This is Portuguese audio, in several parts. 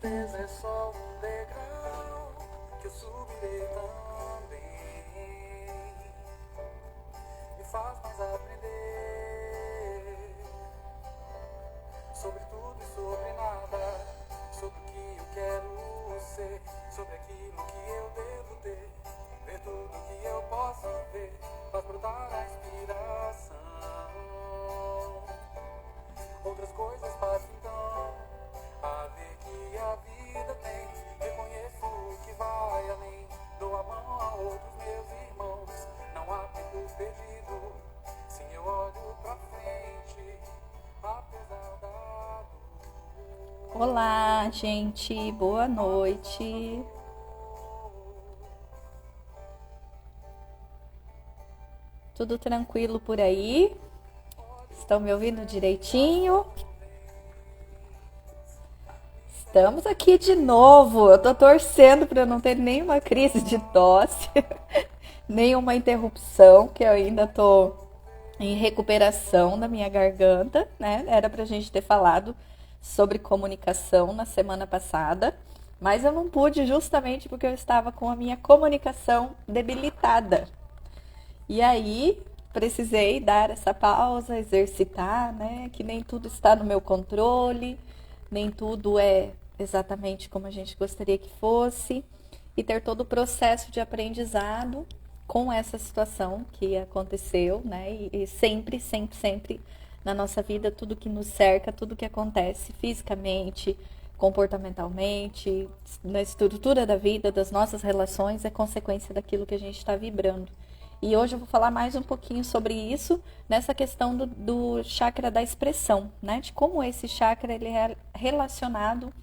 tristeza é só um degrau que eu subirei também. Me faz mais aprender sobre tudo e sobre nada, sobre o que eu quero ser, sobre aquilo que eu devo ter, ver tudo que eu posso ver, faz brotar a inspiração. Outras coisas passam então a ver que a vida tem, reconheço o que vai além, dou a mão a outros meus irmãos, não há tempo perdido, sim eu olho pra frente, apesar da dor. Olá, gente, boa noite. Tudo tranquilo por aí? Estão me ouvindo direitinho? Estamos aqui de novo. Eu tô torcendo para não ter nenhuma crise de tosse, nenhuma interrupção, que eu ainda tô em recuperação da minha garganta, né? Era pra gente ter falado sobre comunicação na semana passada, mas eu não pude justamente porque eu estava com a minha comunicação debilitada. E aí precisei dar essa pausa, exercitar, né? Que nem tudo está no meu controle, nem tudo é exatamente como a gente gostaria que fosse, e ter todo o processo de aprendizado com essa situação que aconteceu, né? E sempre, sempre, sempre na nossa vida, tudo que nos cerca, tudo que acontece fisicamente, comportamentalmente, na estrutura da vida, das nossas relações, é consequência daquilo que a gente está vibrando. E hoje eu vou falar mais um pouquinho sobre isso, nessa questão do chakra da expressão, né? De como esse chakra ele é relacionado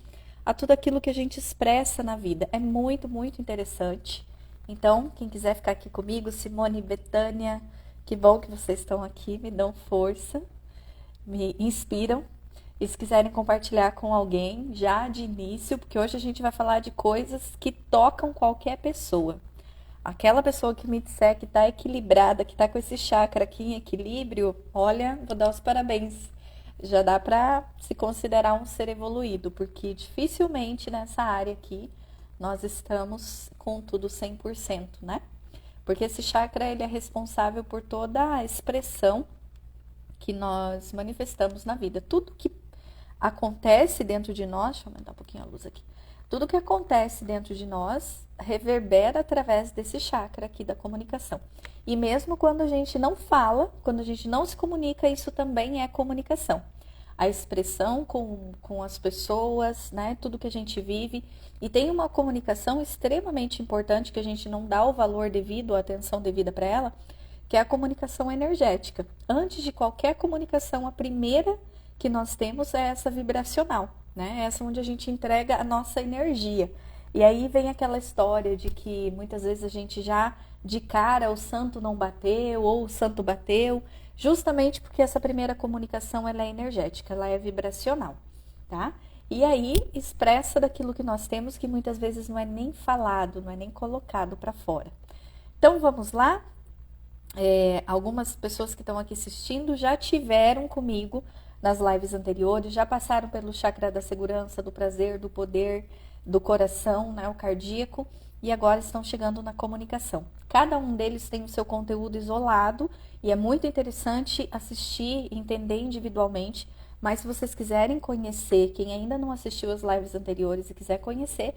a tudo aquilo que a gente expressa na vida. É muito, muito interessante. Então, quem quiser ficar aqui comigo, Simone e Betânia, que bom que vocês estão aqui, me dão força, me inspiram. E se quiserem compartilhar com alguém, já de início, porque hoje a gente vai falar de coisas que tocam qualquer pessoa. Aquela pessoa que me disser que está equilibrada, que está com esse chakra aqui em equilíbrio, olha, vou dar os parabéns. Já dá para se considerar um ser evoluído, porque dificilmente nessa área aqui nós estamos com tudo 100%, né? Porque esse chakra ele é responsável por toda a expressão que nós manifestamos na vida. Tudo que acontece dentro de nós, deixa eu aumentar um pouquinho a luz aqui. Tudo que acontece dentro de nós reverbera através desse chakra aqui da comunicação. E mesmo quando a gente não fala, quando a gente não se comunica, isso também é comunicação. A expressão com as pessoas, né? Tudo que a gente vive. E tem uma comunicação extremamente importante que a gente não dá o valor devido, a atenção devida para ela, que é a comunicação energética. Antes de qualquer comunicação, a primeira que nós temos é essa vibracional, né? Essa onde a gente entrega a nossa energia. E aí vem aquela história de que muitas vezes a gente já de cara o santo não bateu ou o santo bateu, justamente porque essa primeira comunicação ela é energética, ela é vibracional, tá? E aí expressa daquilo que nós temos que muitas vezes não é nem falado, não é nem colocado para fora. Então vamos lá? Algumas pessoas que estão aqui assistindo já tiveram comigo nas lives anteriores, já passaram pelo chakra da segurança, do prazer, do poder, do coração, né, o cardíaco, e agora estão chegando na comunicação. Cada um deles tem o seu conteúdo isolado e é muito interessante assistir e entender individualmente, mas se vocês quiserem conhecer, quem ainda não assistiu as lives anteriores e quiser conhecer,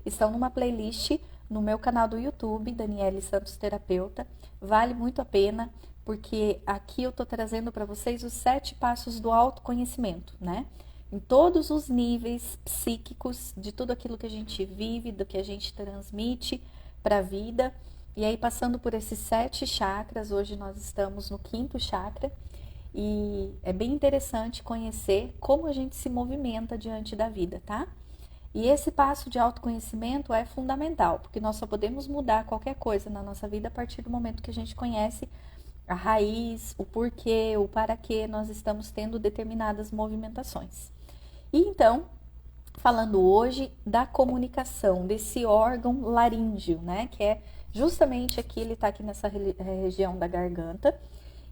estão numa playlist no meu canal do YouTube, Daniele Santos Terapeuta. Vale muito a pena, porque aqui eu tô trazendo para vocês os 7 passos do autoconhecimento, né? Em todos os níveis psíquicos de tudo aquilo que a gente vive, do que a gente transmite para a vida. E aí, passando por esses 7 chakras, hoje nós estamos no 5º chakra. E é bem interessante conhecer como a gente se movimenta diante da vida, tá? E esse passo de autoconhecimento é fundamental, porque nós só podemos mudar qualquer coisa na nossa vida a partir do momento que a gente conhece a raiz, o porquê, o para que nós estamos tendo determinadas movimentações. E então, falando hoje da comunicação, desse órgão laríngeo, né? Que é justamente aqui, ele está aqui nessa região da garganta.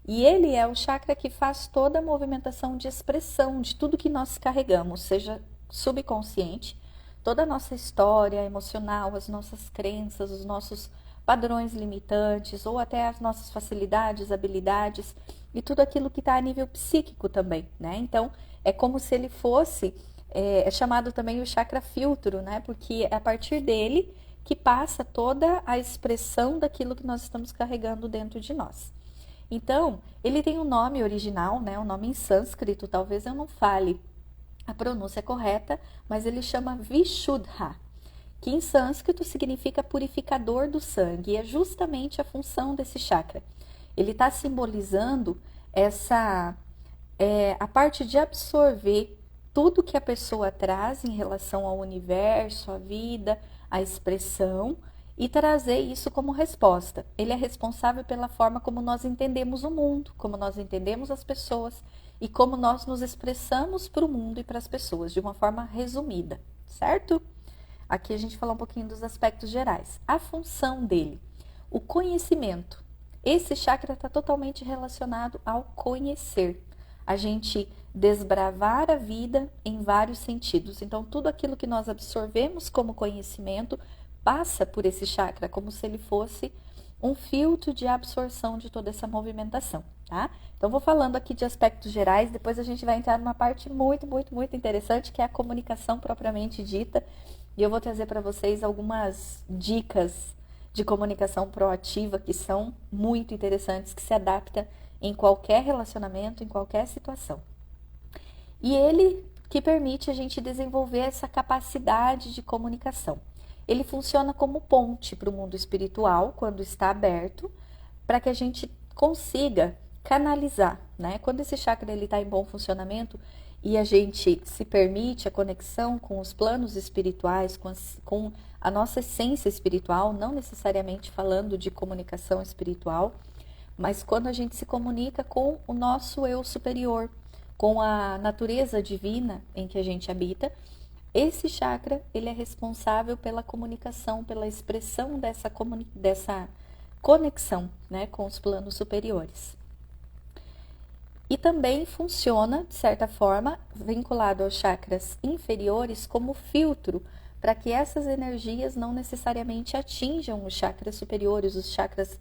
E ele é o chakra que faz toda a movimentação de expressão de tudo que nós carregamos, seja subconsciente, toda a nossa história emocional, as nossas crenças, os nossos padrões limitantes, ou até as nossas facilidades, habilidades, e tudo aquilo que está a nível psíquico também, né? Então, é como se ele fosse, é chamado também o chakra filtro, né? Porque é a partir dele que passa toda a expressão daquilo que nós estamos carregando dentro de nós. Então, ele tem um nome original, né? Um nome em sânscrito, talvez eu não fale a pronúncia correta, mas ele chama Vishuddha, que em sânscrito significa purificador do sangue, e é justamente a função desse chakra. Ele está simbolizando a parte de absorver tudo que a pessoa traz em relação ao universo, à vida, à expressão, e trazer isso como resposta. Ele é responsável pela forma como nós entendemos o mundo, como nós entendemos as pessoas e como nós nos expressamos para o mundo e para as pessoas, de uma forma resumida, certo? Aqui a gente falou um pouquinho dos aspectos gerais. A função dele, o conhecimento. Esse chakra está totalmente relacionado ao conhecer. A gente desbravar a vida em vários sentidos. Então, tudo aquilo que nós absorvemos como conhecimento passa por esse chakra, como se ele fosse um filtro de absorção de toda essa movimentação, tá? Então, vou falando aqui de aspectos gerais, depois a gente vai entrar numa parte muito interessante, que é a comunicação propriamente dita, e eu vou trazer para vocês algumas dicas de comunicação proativa que são muito interessantes, que se adapta em qualquer relacionamento, em qualquer situação. E ele que permite a gente desenvolver essa capacidade de comunicação. Ele funciona como ponte para o mundo espiritual, quando está aberto, para que a gente consiga canalizar, né? Quando esse chakra está em bom funcionamento e a gente se permite a conexão com os planos espirituais, com a nossa essência espiritual, não necessariamente falando de comunicação espiritual, mas quando a gente se comunica com o nosso eu superior, com a natureza divina em que a gente habita, esse chakra, ele é responsável pela comunicação, pela expressão dessa conexão, né, com os planos superiores. E também funciona, de certa forma, vinculado aos chakras inferiores como filtro, para que essas energias não necessariamente atinjam os chakras superiores, os chakras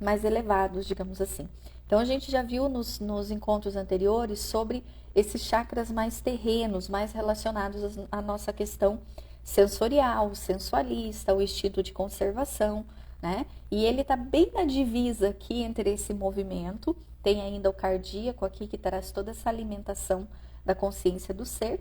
mais elevados, digamos assim. Então, a gente já viu nos encontros anteriores sobre esses chakras mais terrenos, mais relacionados à nossa questão sensorial, sensualista, o instinto de conservação, né? E ele está bem na divisa aqui entre esse movimento, tem ainda o cardíaco aqui que traz toda essa alimentação da consciência do ser,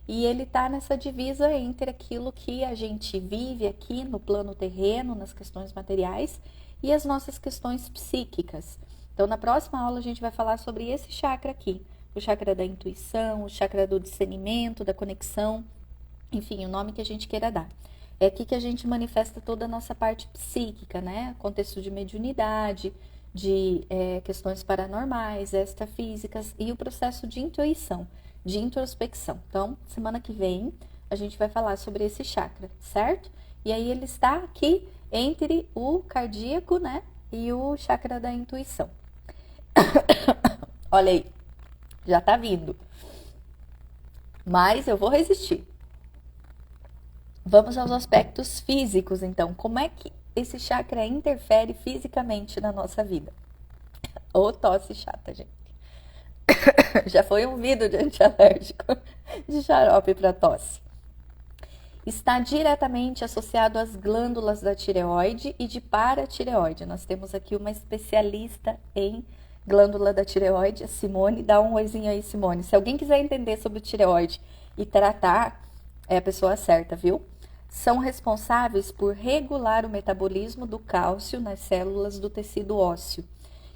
e ele está nessa divisa entre aquilo que a gente vive aqui no plano terreno, nas questões materiais, e as nossas questões psíquicas. Então, na próxima aula, a gente vai falar sobre esse chakra aqui, o chakra da intuição, o chakra do discernimento, da conexão, enfim, o nome que a gente queira dar. É aqui que a gente manifesta toda a nossa parte psíquica, né? Contexto de mediunidade, de questões paranormais, extrafísicas e o processo de intuição, de introspecção. Então, semana que vem, a gente vai falar sobre esse chakra, certo? E aí ele está aqui entre o cardíaco, né? E o chakra da intuição. Olha aí, já tá vindo. Mas eu vou resistir. Vamos aos aspectos físicos, então. Como é que esse chakra interfere fisicamente na nossa vida? Ô, tosse chata, gente. Já foi um vidro de antialérgico, de xarope para tosse. Está diretamente associado às glândulas da tireoide e de paratireoide. Nós temos aqui uma especialista em glândula da tireoide, a Simone. Dá um oizinho aí, Simone. Se alguém quiser entender sobre tireoide e tratar, é a pessoa certa, viu? São responsáveis por regular o metabolismo do cálcio nas células do tecido ósseo.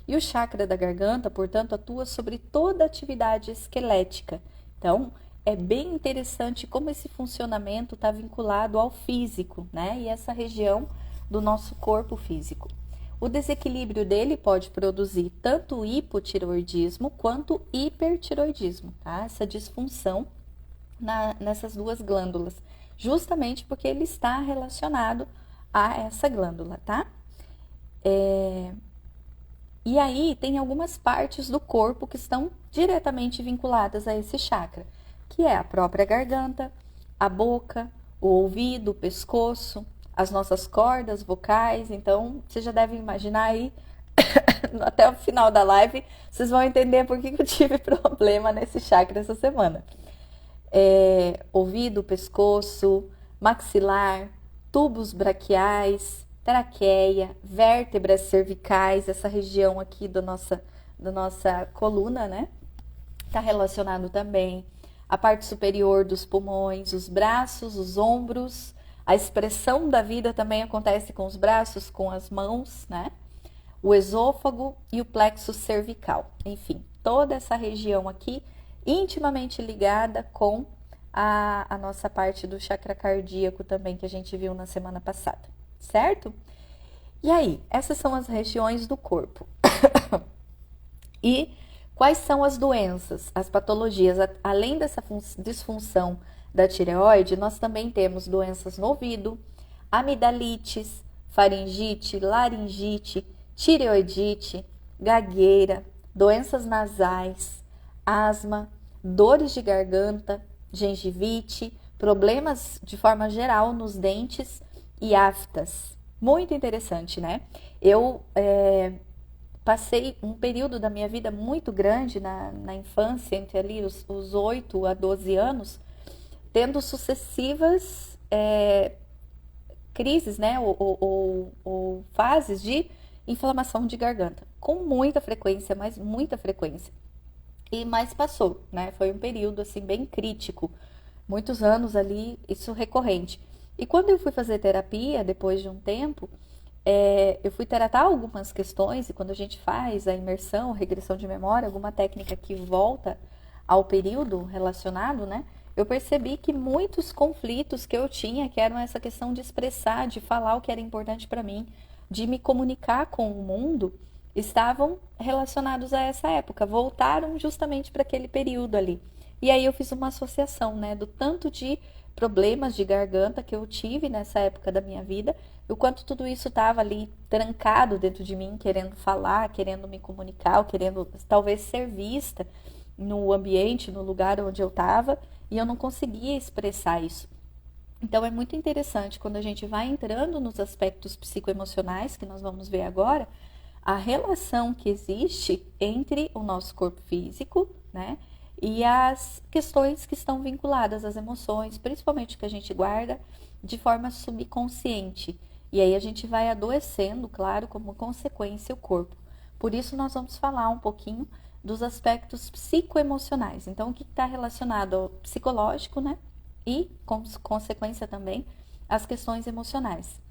E o chakra da garganta, portanto, atua sobre toda a atividade esquelética. Então, é bem interessante como esse funcionamento está vinculado ao físico, né? E essa região do nosso corpo físico. O desequilíbrio dele pode produzir tanto hipotireoidismo quanto hipertireoidismo, tá? Essa disfunção nessas duas glândulas, justamente porque ele está relacionado a essa glândula, tá? E aí tem algumas partes do corpo que estão diretamente vinculadas a esse chakra, que é a própria garganta, a boca, o ouvido, o pescoço, as nossas cordas vocais. Então, vocês já devem imaginar aí, até o final da live, vocês vão entender por que eu tive problema nesse chakra essa semana. Ouvido, pescoço, maxilar, tubos braquiais, traqueia, vértebras cervicais, essa região aqui da nossa coluna, né? Está relacionado também a parte superior dos pulmões, os braços, os ombros. A expressão da vida também acontece com os braços, com as mãos, né? O esôfago e o plexo cervical. Enfim, toda essa região aqui intimamente ligada com a nossa parte do chakra cardíaco também, que a gente viu na semana passada, certo? E aí, essas são as regiões do corpo. E quais são as doenças, as patologias? Além dessa disfunção da tireoide, nós também temos doenças no ouvido, amidalites, faringite, laringite, tireoidite, gagueira, doenças nasais, asma, dores de garganta, gengivite, problemas de forma geral nos dentes e aftas. Muito interessante, né? Eu passei um período da minha vida muito grande na infância, entre ali os 8 a 12 anos, tendo sucessivas crises, né? Ou fases de inflamação de garganta, com muita frequência, mas muita frequência. Mas passou, né? Foi um período assim bem crítico, muitos anos ali, isso recorrente. E quando eu fui fazer terapia, depois de um tempo, eu fui tratar algumas questões, e quando a gente faz a imersão, regressão de memória, alguma técnica que volta ao período relacionado, né? Eu percebi que muitos conflitos que eu tinha, que eram essa questão de expressar, de falar o que era importante para mim, de me comunicar com o mundo, estavam relacionados a essa época, voltaram justamente para aquele período ali. E aí eu fiz uma associação, né, do tanto de problemas de garganta que eu tive nessa época da minha vida, o quanto tudo isso estava ali trancado dentro de mim, querendo falar, querendo me comunicar, querendo talvez ser vista no ambiente, no lugar onde eu estava, e eu não conseguia expressar isso. Então é muito interessante quando a gente vai entrando nos aspectos psicoemocionais, que nós vamos ver agora, a relação que existe entre o nosso corpo físico, né, e as questões que estão vinculadas às emoções, principalmente que a gente guarda de forma subconsciente. E aí a gente vai adoecendo, claro, como consequência o corpo. Por isso nós vamos falar um pouquinho dos aspectos psicoemocionais. Então, o que está relacionado ao psicológico, né, e, com consequência também, as questões emocionais.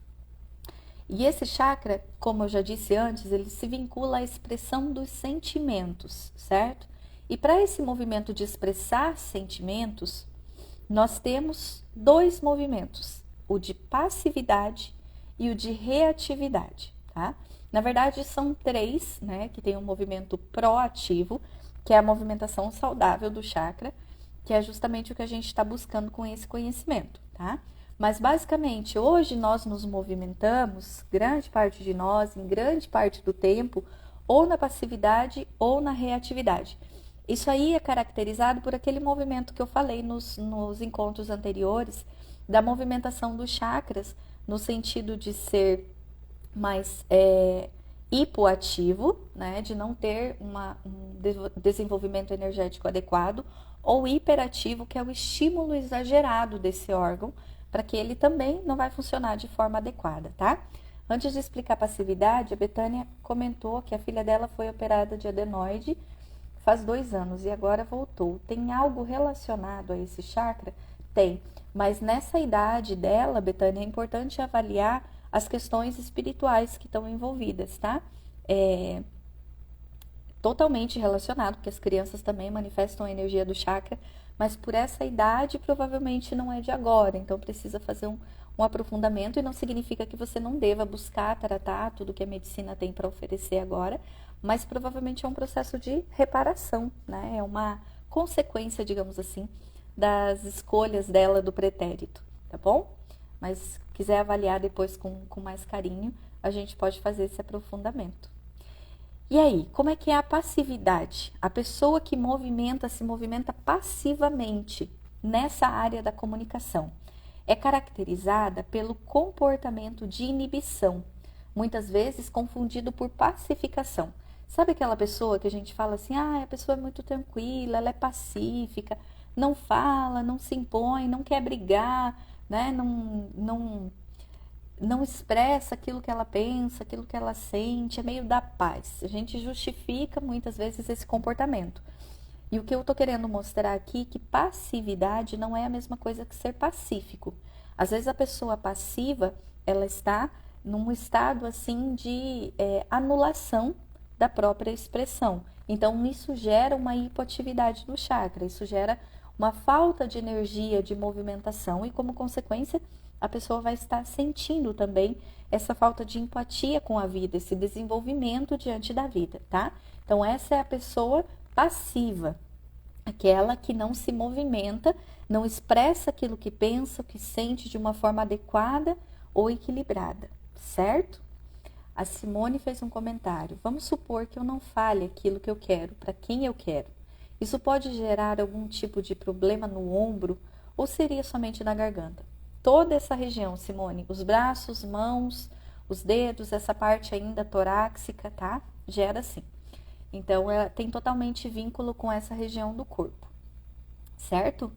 E esse chakra, como eu já disse antes, ele se vincula à expressão dos sentimentos, certo? E para esse movimento de expressar sentimentos, nós temos 2 movimentos, o de passividade e o de reatividade, tá? Na verdade, são 3, né, que tem um movimento proativo, que é a movimentação saudável do chakra, que é justamente o que a gente está buscando com esse conhecimento, tá? Mas, basicamente, hoje nós nos movimentamos, grande parte de nós, em grande parte do tempo, ou na passividade ou na reatividade. Isso aí é caracterizado por aquele movimento que eu falei nos encontros anteriores, da movimentação dos chakras, no sentido de ser mais hipoativo, né, de não ter um desenvolvimento energético adequado, ou hiperativo, que é o estímulo exagerado desse órgão, para que ele também não vai funcionar de forma adequada, tá? Antes de explicar a passividade, a Betânia comentou que a filha dela foi operada de adenoide faz 2 anos e agora voltou. Tem algo relacionado a esse chakra? Tem, mas nessa idade dela, Betânia, é importante avaliar as questões espirituais que estão envolvidas, tá? Totalmente relacionado, porque as crianças também manifestam a energia do chakra, mas por essa idade provavelmente não é de agora, então precisa fazer um aprofundamento, e não significa que você não deva buscar tratar tudo que a medicina tem para oferecer agora, mas provavelmente é um processo de reparação, né? É uma consequência, digamos assim, das escolhas dela do pretérito, tá bom? Mas quiser avaliar depois com mais carinho, a gente pode fazer esse aprofundamento. E aí, como é que é a passividade? A pessoa que se movimenta passivamente nessa área da comunicação. é caracterizada pelo comportamento de inibição, muitas vezes confundido por pacificação. Sabe aquela pessoa que a gente fala assim, a pessoa é muito tranquila, ela é pacífica, não fala, não se impõe, não quer brigar, né? Não expressa aquilo que ela pensa, aquilo que ela sente, é meio da paz. A gente justifica muitas vezes esse comportamento. E o que eu tô querendo mostrar aqui é que passividade não é a mesma coisa que ser pacífico. Às vezes a pessoa passiva, ela está num estado assim de anulação da própria expressão. Então isso gera uma hipoatividade do chakra, isso gera uma falta de energia, de movimentação e como consequência a pessoa vai estar sentindo também essa falta de empatia com a vida, esse desenvolvimento diante da vida, tá? Então essa é a pessoa passiva, aquela que não se movimenta, não expressa aquilo que pensa, o que sente de uma forma adequada ou equilibrada, certo? A Simone fez um comentário. Vamos supor que eu não fale aquilo que eu quero, para quem eu quero. Isso pode gerar algum tipo de problema no ombro ou seria somente na garganta? Toda essa região, Simone, os braços, mãos, os dedos, essa parte ainda torácica, tá? Gera sim. Então, ela tem totalmente vínculo com essa região do corpo, certo?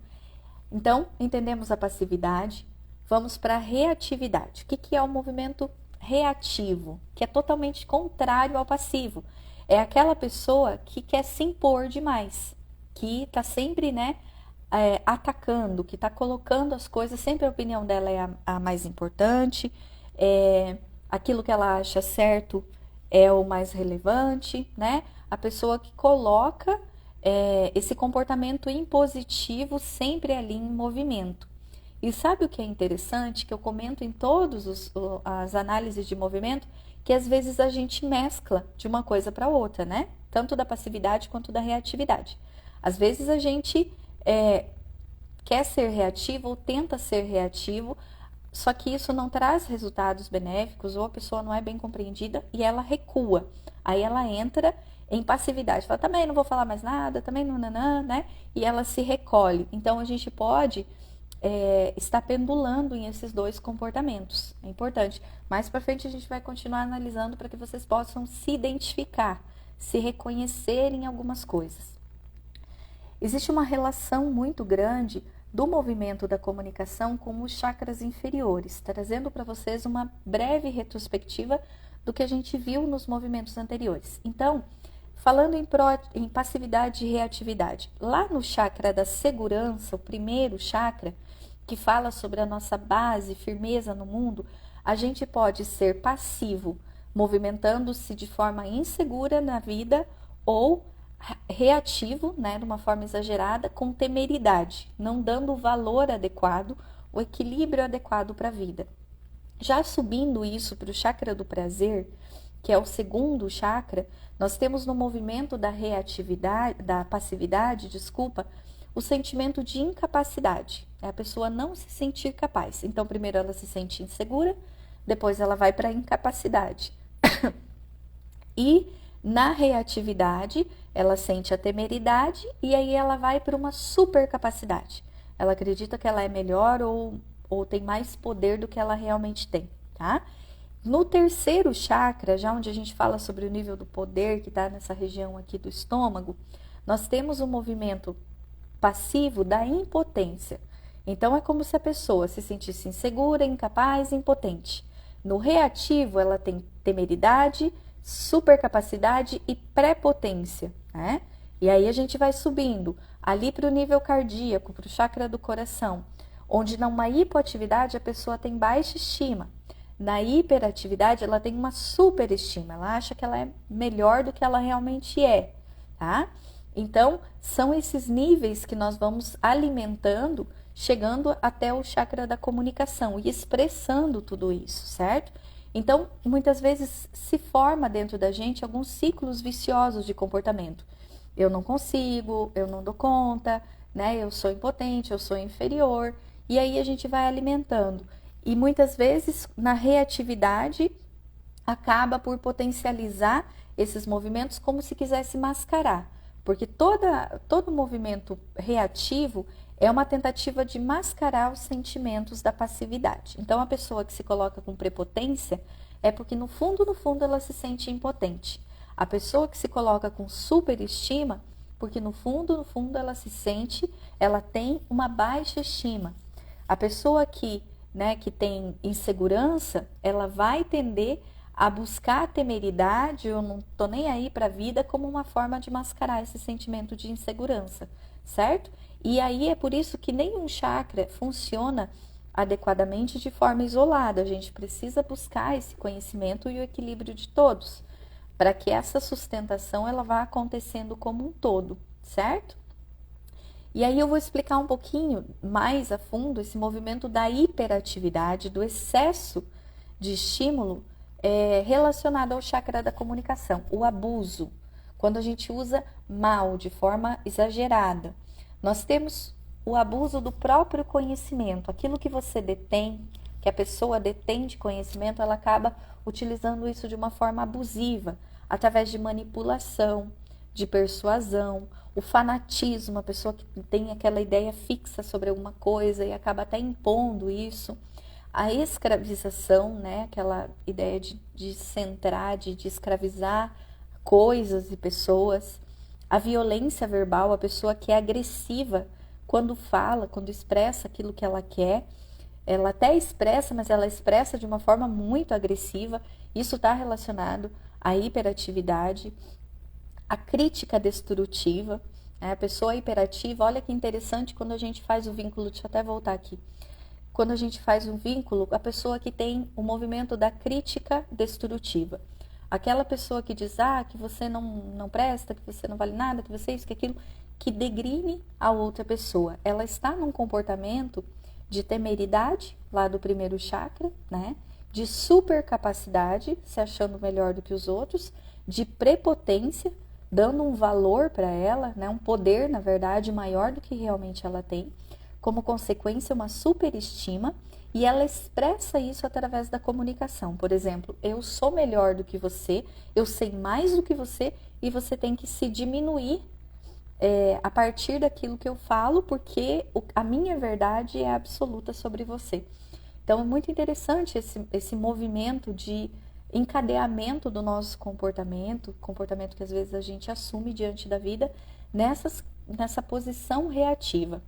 Então, entendemos a passividade, vamos para a reatividade. O que é o movimento reativo? Que é totalmente contrário ao passivo. É aquela pessoa que quer se impor demais, que está sempre, né, atacando, que está colocando as coisas, sempre a opinião dela é a mais importante, aquilo que ela acha certo é o mais relevante, né? A pessoa que coloca esse comportamento impositivo sempre ali em movimento. E sabe o que é interessante? Que eu comento em todas as análises de movimento, que às vezes a gente mescla de uma coisa para outra, né? Tanto da passividade quanto da reatividade. Às vezes a gente quer ser reativo ou tenta ser reativo, só que isso não traz resultados benéficos ou a pessoa não é bem compreendida e ela recua. Aí ela entra em passividade, fala, também não vou falar mais nada, também não, né? E ela se recolhe. Então a gente pode estar pendulando em esses dois comportamentos. É importante. Mais para frente a gente vai continuar analisando para que vocês possam se identificar, se reconhecer em algumas coisas. Existe uma relação muito grande do movimento da comunicação com os chakras inferiores, trazendo para vocês uma breve retrospectiva do que a gente viu nos movimentos anteriores. Então, falando em passividade e reatividade, lá no chakra da segurança, o primeiro chakra, que fala sobre a nossa base, firmeza no mundo, a gente pode ser passivo, movimentando-se de forma insegura na vida, ou reativo, né, de uma forma exagerada, com temeridade, não dando o valor adequado, o equilíbrio adequado para a vida. Já subindo isso para o chakra do prazer, que é o segundo chakra, nós temos no movimento da reatividade, da passividade, o sentimento de incapacidade. É a pessoa não se sentir capaz. Então, primeiro ela se sente insegura, depois ela vai para a incapacidade. E na reatividade, ela sente a temeridade e aí ela vai para uma supercapacidade. Ela acredita que ela é melhor ou tem mais poder do que ela realmente tem, tá? No terceiro chakra, já onde a gente fala sobre o nível do poder, que está nessa região aqui do estômago, nós temos um movimento passivo da impotência. Então, é como se a pessoa se sentisse insegura, incapaz, impotente. No reativo, ela tem temeridade, supercapacidade e prepotência, né? E aí a gente vai subindo ali para o nível cardíaco, para o chakra do coração, onde numa hipoatividade a pessoa tem baixa estima. Na hiperatividade ela tem uma superestima, ela acha que ela é melhor do que ela realmente é, tá? Então, são esses níveis que nós vamos alimentando, chegando até o chakra da comunicação e expressando tudo isso, certo? Então, muitas vezes se forma dentro da gente alguns ciclos viciosos de comportamento. Eu não consigo, eu não dou conta, né? Eu sou impotente, eu sou inferior. E aí a gente vai alimentando. E muitas vezes, na reatividade, acaba por potencializar esses movimentos como se quisesse mascarar. Porque todo movimento reativo é uma tentativa de mascarar os sentimentos da passividade. Então, a pessoa que se coloca com prepotência é porque no fundo, ela se sente impotente. A pessoa que se coloca com superestima, porque no fundo, ela tem uma baixa estima. A pessoa que tem insegurança, ela vai tender a buscar a temeridade, eu não tô nem aí para a vida, como uma forma de mascarar esse sentimento de insegurança, certo? E aí é por isso que nenhum chakra funciona adequadamente de forma isolada. A gente precisa buscar esse conhecimento e o equilíbrio de todos, para que essa sustentação ela vá acontecendo como um todo, certo? E aí eu vou explicar um pouquinho mais a fundo esse movimento da hiperatividade, do excesso de estímulo relacionado ao chakra da comunicação, o abuso, quando a gente usa mal, de forma exagerada. Nós temos o abuso do próprio conhecimento, aquilo que você detém, que a pessoa detém de conhecimento, ela acaba utilizando isso de uma forma abusiva, através de manipulação, de persuasão, o fanatismo, a pessoa que tem aquela ideia fixa sobre alguma coisa e acaba até impondo isso, a escravização, né, aquela ideia de centrar, de escravizar coisas e pessoas, a violência verbal, a pessoa que é agressiva quando fala, quando expressa aquilo que ela quer, ela até expressa, mas ela expressa de uma forma muito agressiva, isso está relacionado à hiperatividade, a crítica destrutiva, né? A pessoa hiperativa, olha que interessante quando a gente faz o vínculo, deixa eu até voltar aqui, quando a gente faz um vínculo, a pessoa que tem o movimento da crítica destrutiva, aquela pessoa que diz, que você não presta, que você não vale nada, que você isso, que aquilo, que degrine a outra pessoa, ela está num comportamento de temeridade, lá do primeiro chakra, né? De supercapacidade, se achando melhor do que os outros, de prepotência, dando um valor para ela, né? Um poder, na verdade, maior do que realmente ela tem, como consequência, uma superestima, e ela expressa isso através da comunicação. Por exemplo, eu sou melhor do que você, eu sei mais do que você, e você tem que se diminuir a partir daquilo que eu falo, porque a minha verdade é absoluta sobre você. Então, é muito interessante esse movimento de encadeamento do nosso comportamento que às vezes a gente assume diante da vida, nessa posição reativa.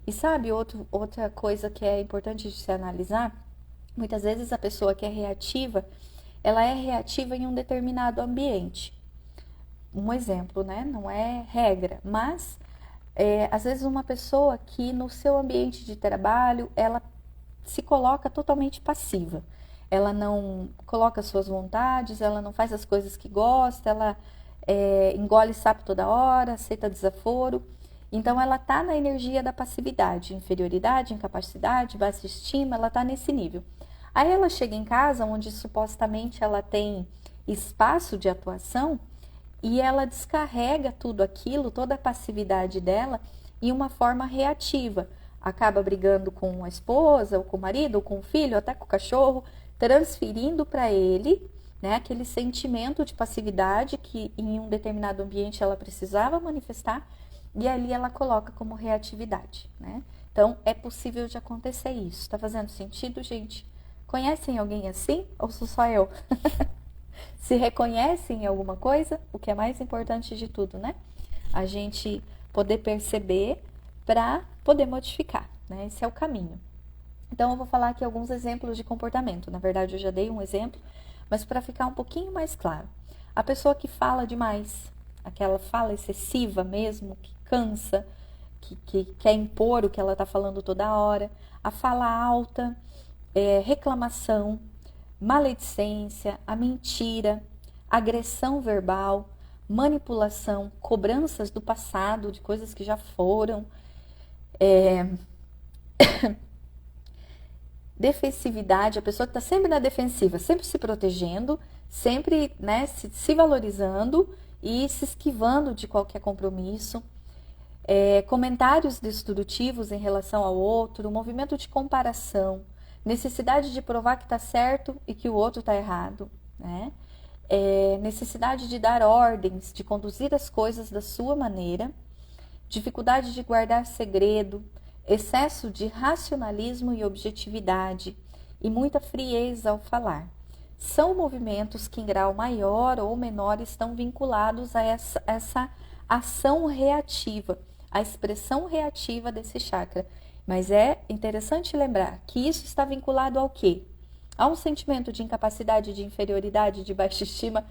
E sabe, outra coisa que é importante de se analisar, muitas vezes a pessoa que é reativa, ela é reativa em um determinado ambiente. Um exemplo, né? Não é regra, mas às vezes uma pessoa que no seu ambiente de trabalho, ela se coloca totalmente passiva. Ela não coloca suas vontades, ela não faz as coisas que gosta, ela engole sapo toda hora, aceita desaforo. Então, ela está na energia da passividade, inferioridade, incapacidade, baixa estima, ela está nesse nível. Aí ela chega em casa, onde supostamente ela tem espaço de atuação, e ela descarrega tudo aquilo, toda a passividade dela, em uma forma reativa. Acaba brigando com a esposa, ou com o marido, ou com o filho, até com o cachorro, transferindo para ele, né, aquele sentimento de passividade que em um determinado ambiente ela precisava manifestar, e ali ela coloca como reatividade, né? Então, é possível de acontecer isso. Tá fazendo sentido, gente? Conhecem alguém assim? Ou sou só eu? Se reconhecem em alguma coisa, o que é mais importante de tudo, né? A gente poder perceber para poder modificar, né? Esse é o caminho. Então, eu vou falar aqui alguns exemplos de comportamento. Na verdade, eu já dei um exemplo, mas para ficar um pouquinho mais claro. A pessoa que fala demais, aquela fala excessiva mesmo, que cansa, que quer impor o que ela está falando toda hora, a fala alta, reclamação, maledicência, a mentira, agressão verbal, manipulação, cobranças do passado, de coisas que já foram, defensividade, a pessoa que está sempre na defensiva, sempre se protegendo, sempre, né, se valorizando e se esquivando de qualquer compromisso, comentários destrutivos em relação ao outro, movimento de comparação, necessidade de provar que está certo e que o outro está errado, né? necessidade de dar ordens, de conduzir as coisas da sua maneira, dificuldade de guardar segredo, excesso de racionalismo e objetividade e muita frieza ao falar. São movimentos que, em grau maior ou menor, estão vinculados a essa ação reativa, a expressão reativa desse chakra. Mas é interessante lembrar que isso está vinculado ao quê? A um sentimento de incapacidade, de inferioridade, de baixa estima,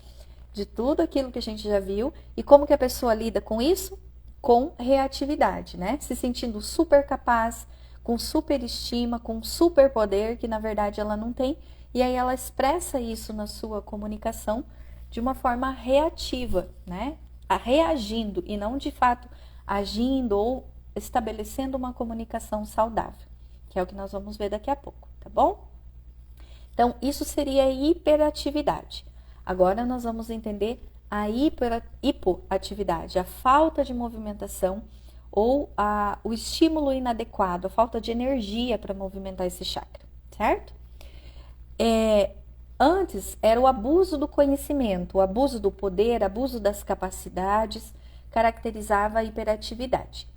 de tudo aquilo que a gente já viu. E como que a pessoa lida com isso? Com reatividade, né? Se sentindo super capaz, com super estima, com super poder, que na verdade ela não tem. E aí ela expressa isso na sua comunicação de uma forma reativa, né? Reagindo e não de fato agindo ou estabelecendo uma comunicação saudável, que é o que nós vamos ver daqui a pouco, tá bom? Então, isso seria a hiperatividade. Agora nós vamos entender a hipoatividade, a falta de movimentação ou o estímulo inadequado, a falta de energia para movimentar esse chakra, certo? Antes era o abuso do conhecimento, o abuso do poder, abuso das capacidades, caracterizava a hiperatividade.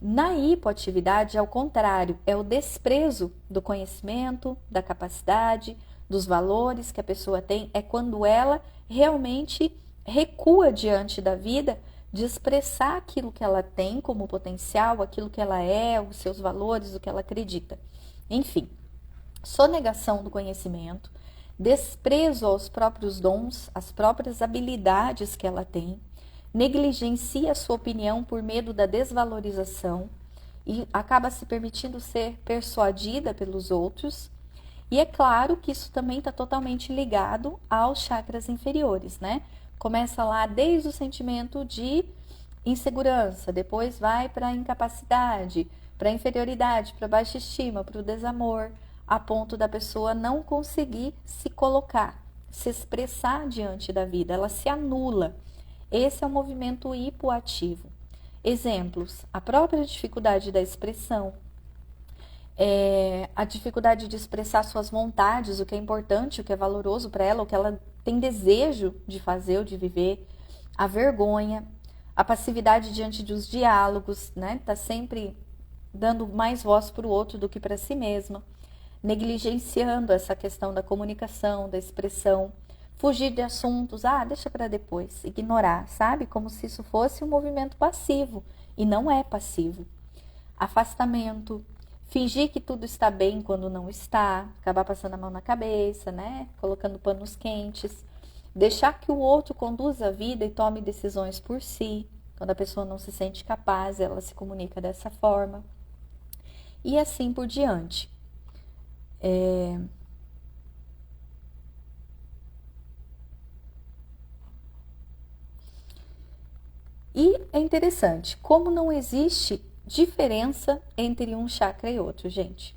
Na hipoatividade, ao contrário, é o desprezo do conhecimento, da capacidade, dos valores que a pessoa tem, é quando ela realmente recua diante da vida de expressar aquilo que ela tem como potencial, aquilo que ela é, os seus valores, o que ela acredita. Enfim, sonegação do conhecimento, desprezo aos próprios dons, às próprias habilidades que ela tem, negligencia a sua opinião por medo da desvalorização e acaba se permitindo ser persuadida pelos outros. E é claro que isso também está totalmente ligado aos chakras inferiores, né? Começa lá desde o sentimento de insegurança, depois vai para a incapacidade, para a inferioridade, para a baixa estima, para o desamor, a ponto da pessoa não conseguir se colocar, se expressar diante da vida, ela se anula. Esse é o movimento hipoativo. Exemplos: a própria dificuldade da expressão, a dificuldade de expressar suas vontades, o que é importante, o que é valoroso para ela, o que ela tem desejo de fazer ou de viver, a vergonha, a passividade diante dos diálogos, né? Tá sempre dando mais voz para o outro do que para si mesma, negligenciando essa questão da comunicação, da expressão, fugir de assuntos, deixa para depois, ignorar, sabe? Como se isso fosse um movimento passivo, e não é passivo. Afastamento, fingir que tudo está bem quando não está, acabar passando a mão na cabeça, né? Colocando panos quentes, deixar que o outro conduza a vida e tome decisões por si. Quando a pessoa não se sente capaz, ela se comunica dessa forma. E assim por diante. E é interessante, como não existe diferença entre um chakra e outro, gente.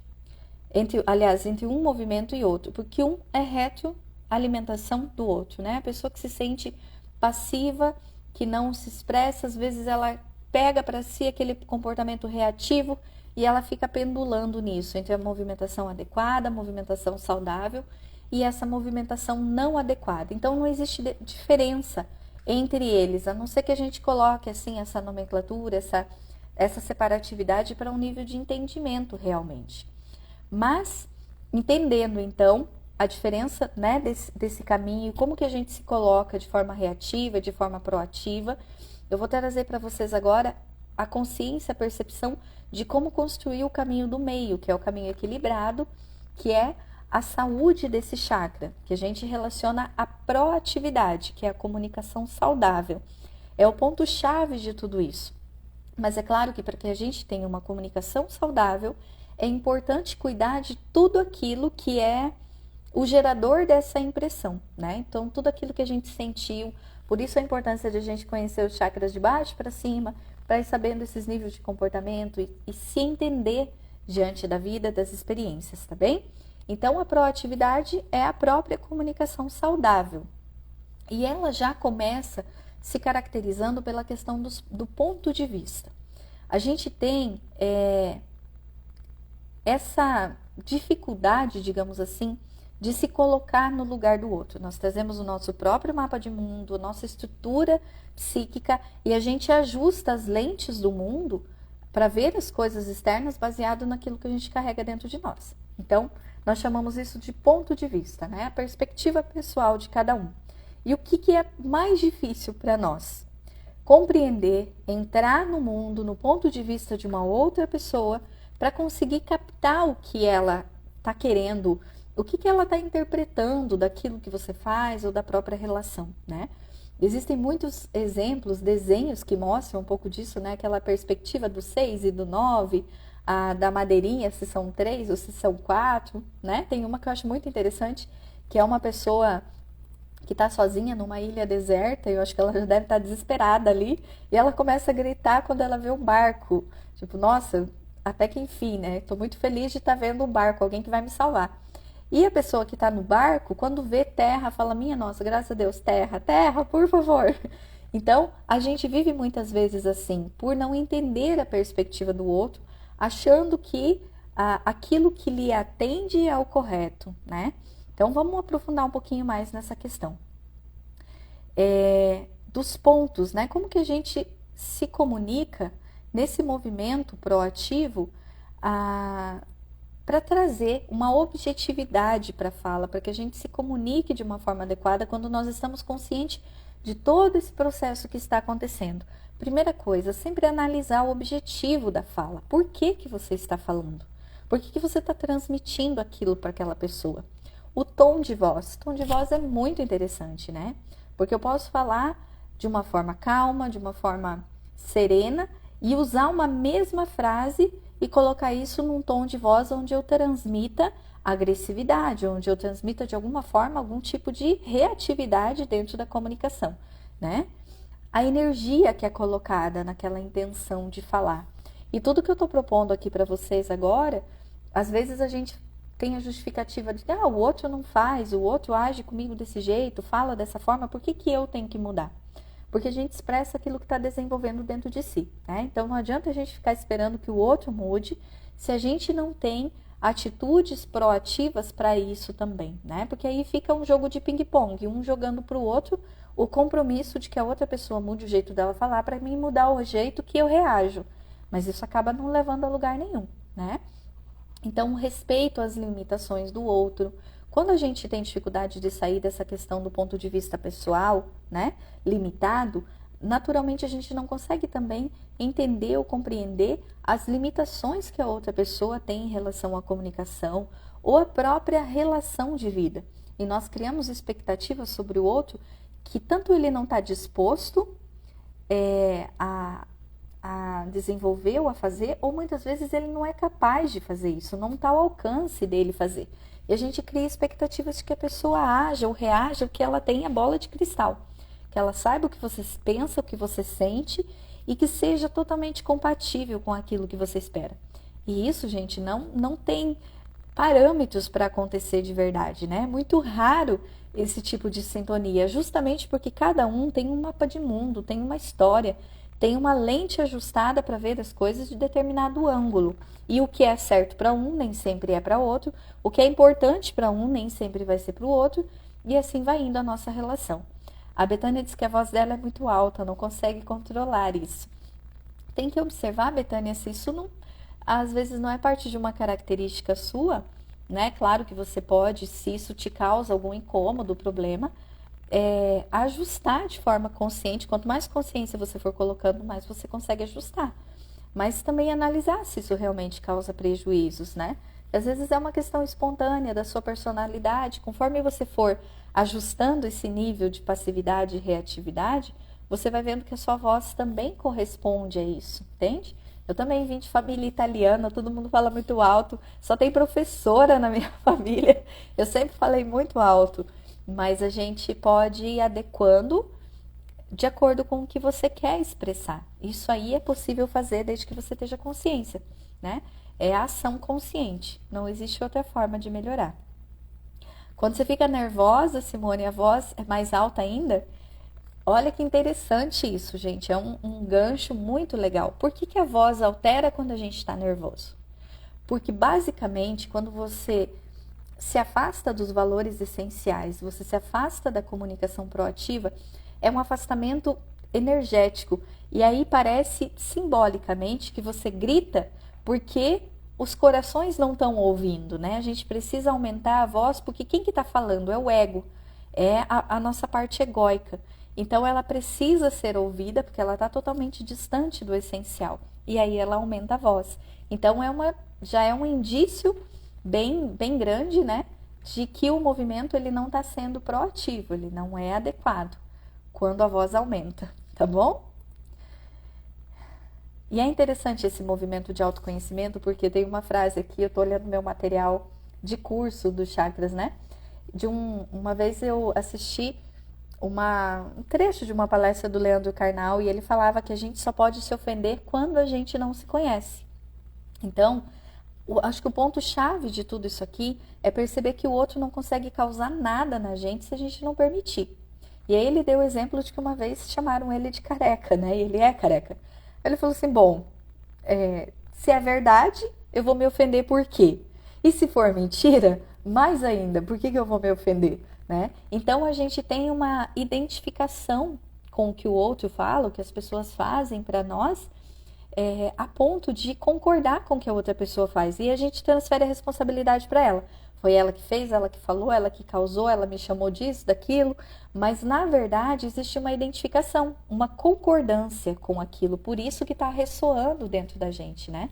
Entre um movimento e outro, porque um é retroalimentação do outro, né? A pessoa que se sente passiva, que não se expressa, às vezes ela pega para si aquele comportamento reativo e ela fica pendulando nisso, entre a movimentação adequada, a movimentação saudável e essa movimentação não adequada. Então não existe diferença entre eles, a não ser que a gente coloque assim essa nomenclatura, essa separatividade para um nível de entendimento realmente. Mas, entendendo então a diferença, né, desse caminho, como que a gente se coloca de forma reativa, de forma proativa, eu vou trazer para vocês agora a consciência, a percepção de como construir o caminho do meio, que é o caminho equilibrado, que é a saúde desse chakra, que a gente relaciona à proatividade, que é a comunicação saudável. É o ponto-chave de tudo isso. Mas é claro que para que a gente tenha uma comunicação saudável, é importante cuidar de tudo aquilo que é o gerador dessa impressão, né? Então, tudo aquilo que a gente sentiu, por isso a importância de a gente conhecer os chakras de baixo para cima, para ir sabendo esses níveis de comportamento e se entender diante da vida, das experiências, tá bem? Então, a proatividade é a própria comunicação saudável. E ela já começa se caracterizando pela questão do ponto de vista. A gente tem essa dificuldade, digamos assim, de se colocar no lugar do outro. Nós trazemos o nosso próprio mapa de mundo, nossa estrutura psíquica, e a gente ajusta as lentes do mundo para ver as coisas externas baseado naquilo que a gente carrega dentro de nós. Então, nós chamamos isso de ponto de vista, né? A perspectiva pessoal de cada um. E o que é mais difícil para nós? Compreender, entrar no mundo, no ponto de vista de uma outra pessoa, para conseguir captar o que ela está querendo, o que ela está interpretando daquilo que você faz ou da própria relação, né? Existem muitos exemplos, desenhos que mostram um pouco disso, né? Aquela perspectiva do 6 e do 9, da madeirinha, se são 3 ou se são 4, né? Tem uma que eu acho muito interessante, que é uma pessoa que está sozinha numa ilha deserta, eu acho que ela já deve estar desesperada ali, e ela começa a gritar quando ela vê um barco. Tipo, nossa, até que enfim, né? Estou muito feliz de estar vendo um barco, alguém que vai me salvar. E a pessoa que está no barco, quando vê terra, fala, minha nossa, graças a Deus, terra, terra, por favor. Então, a gente vive muitas vezes assim, por não entender a perspectiva do outro, achando que aquilo que lhe atende é o correto, né? Então, vamos aprofundar um pouquinho mais nessa questão. Dos pontos, né? Como que a gente se comunica nesse movimento proativo para trazer uma objetividade para a fala, para que a gente se comunique de uma forma adequada quando nós estamos conscientes de todo esse processo que está acontecendo. Primeira coisa, sempre analisar o objetivo da fala. Por que você está falando? Por que você está transmitindo aquilo para aquela pessoa? O tom de voz. O tom de voz é muito interessante, né? Porque eu posso falar de uma forma calma, de uma forma serena e usar uma mesma frase e colocar isso num tom de voz onde eu transmita agressividade, onde eu transmita de alguma forma algum tipo de reatividade dentro da comunicação, né? A energia que é colocada naquela intenção de falar. E tudo que eu estou propondo aqui para vocês agora, às vezes a gente tem a justificativa de o outro não faz, o outro age comigo desse jeito, fala dessa forma, por que eu tenho que mudar? Porque a gente expressa aquilo que está desenvolvendo dentro de si, né? Então não adianta a gente ficar esperando que o outro mude se a gente não tem atitudes proativas para isso também, né? Porque aí fica um jogo de ping-pong, um jogando para o outro o compromisso de que a outra pessoa mude o jeito dela falar para mim mudar o jeito que eu reajo. Mas isso acaba não levando a lugar nenhum, né? Então, respeito às limitações do outro. Quando a gente tem dificuldade de sair dessa questão do ponto de vista pessoal, né, limitado, naturalmente a gente não consegue também entender ou compreender as limitações que a outra pessoa tem em relação à comunicação ou à própria relação de vida. E nós criamos expectativas sobre o outro que tanto ele não está disposto a desenvolver ou a fazer, ou muitas vezes ele não é capaz de fazer isso, não está ao alcance dele fazer. E a gente cria expectativas de que a pessoa haja ou reaja, o que ela tem a bola de cristal. Que ela saiba o que você pensa, o que você sente e que seja totalmente compatível com aquilo que você espera. E isso, gente, não tem parâmetros para acontecer de verdade, né? É muito raro esse tipo de sintonia, justamente porque cada um tem um mapa de mundo, tem uma história, tem uma lente ajustada para ver as coisas de determinado ângulo. E o que é certo para um nem sempre é para outro, o que é importante para um nem sempre vai ser para o outro, e assim vai indo a nossa relação. A Betânia diz que a voz dela é muito alta, não consegue controlar isso. Tem que observar, Betânia, se isso não, às vezes não é parte de uma característica sua, né? Claro que você pode, se isso te causa algum incômodo, problema, ajustar de forma consciente. Quanto mais consciência você for colocando, mais você consegue ajustar. Mas também analisar se isso realmente causa prejuízos, né? Às vezes é uma questão espontânea da sua personalidade. Conforme você for ajustando esse nível de passividade e reatividade, você vai vendo que a sua voz também corresponde a isso, entende? Eu também vim de família italiana, todo mundo fala muito alto, só tem professora na minha família. Eu sempre falei muito alto, mas a gente pode ir adequando de acordo com o que você quer expressar. Isso aí é possível fazer desde que você esteja consciência, né? É a ação consciente, não existe outra forma de melhorar. Quando você fica nervosa, Simone, a voz é mais alta ainda. Olha que interessante isso, gente, é um gancho muito legal. Por que a voz altera quando a gente está nervoso? Porque basicamente, quando você se afasta dos valores essenciais, você se afasta da comunicação proativa, é um afastamento energético. E aí parece simbolicamente que você grita porque os corações não estão ouvindo, né? A gente precisa aumentar a voz porque quem que está falando é o ego, é a nossa parte egóica. Então ela precisa ser ouvida porque ela está totalmente distante do essencial. E aí ela aumenta a voz. Então já é um indício bem grande, né? De que o movimento ele não está sendo proativo, ele não é adequado quando a voz aumenta, tá bom? E é interessante esse movimento de autoconhecimento, porque tem uma frase aqui, eu tô olhando meu material de curso dos chakras, né? Uma vez eu assisti um trecho de uma palestra do Leandro Carnal e ele falava que a gente só pode se ofender quando a gente não se conhece. Então, acho que o ponto-chave de tudo isso aqui é perceber que o outro não consegue causar nada na gente se a gente não permitir. E aí ele deu o exemplo de que uma vez chamaram ele de careca, né? E ele é careca. Ele falou assim, bom, se é verdade, eu vou me ofender por quê? E se for mentira, mais ainda, por que eu vou me ofender? Né? Então a gente tem uma identificação com o que o outro fala, o que as pessoas fazem para nós, a ponto de concordar com o que a outra pessoa faz. E a gente transfere a responsabilidade para ela. Foi ela que fez, ela que falou, ela que causou, ela me chamou disso, daquilo. Mas, na verdade, existe uma identificação, uma concordância com aquilo. Por isso que está ressoando dentro da gente, né?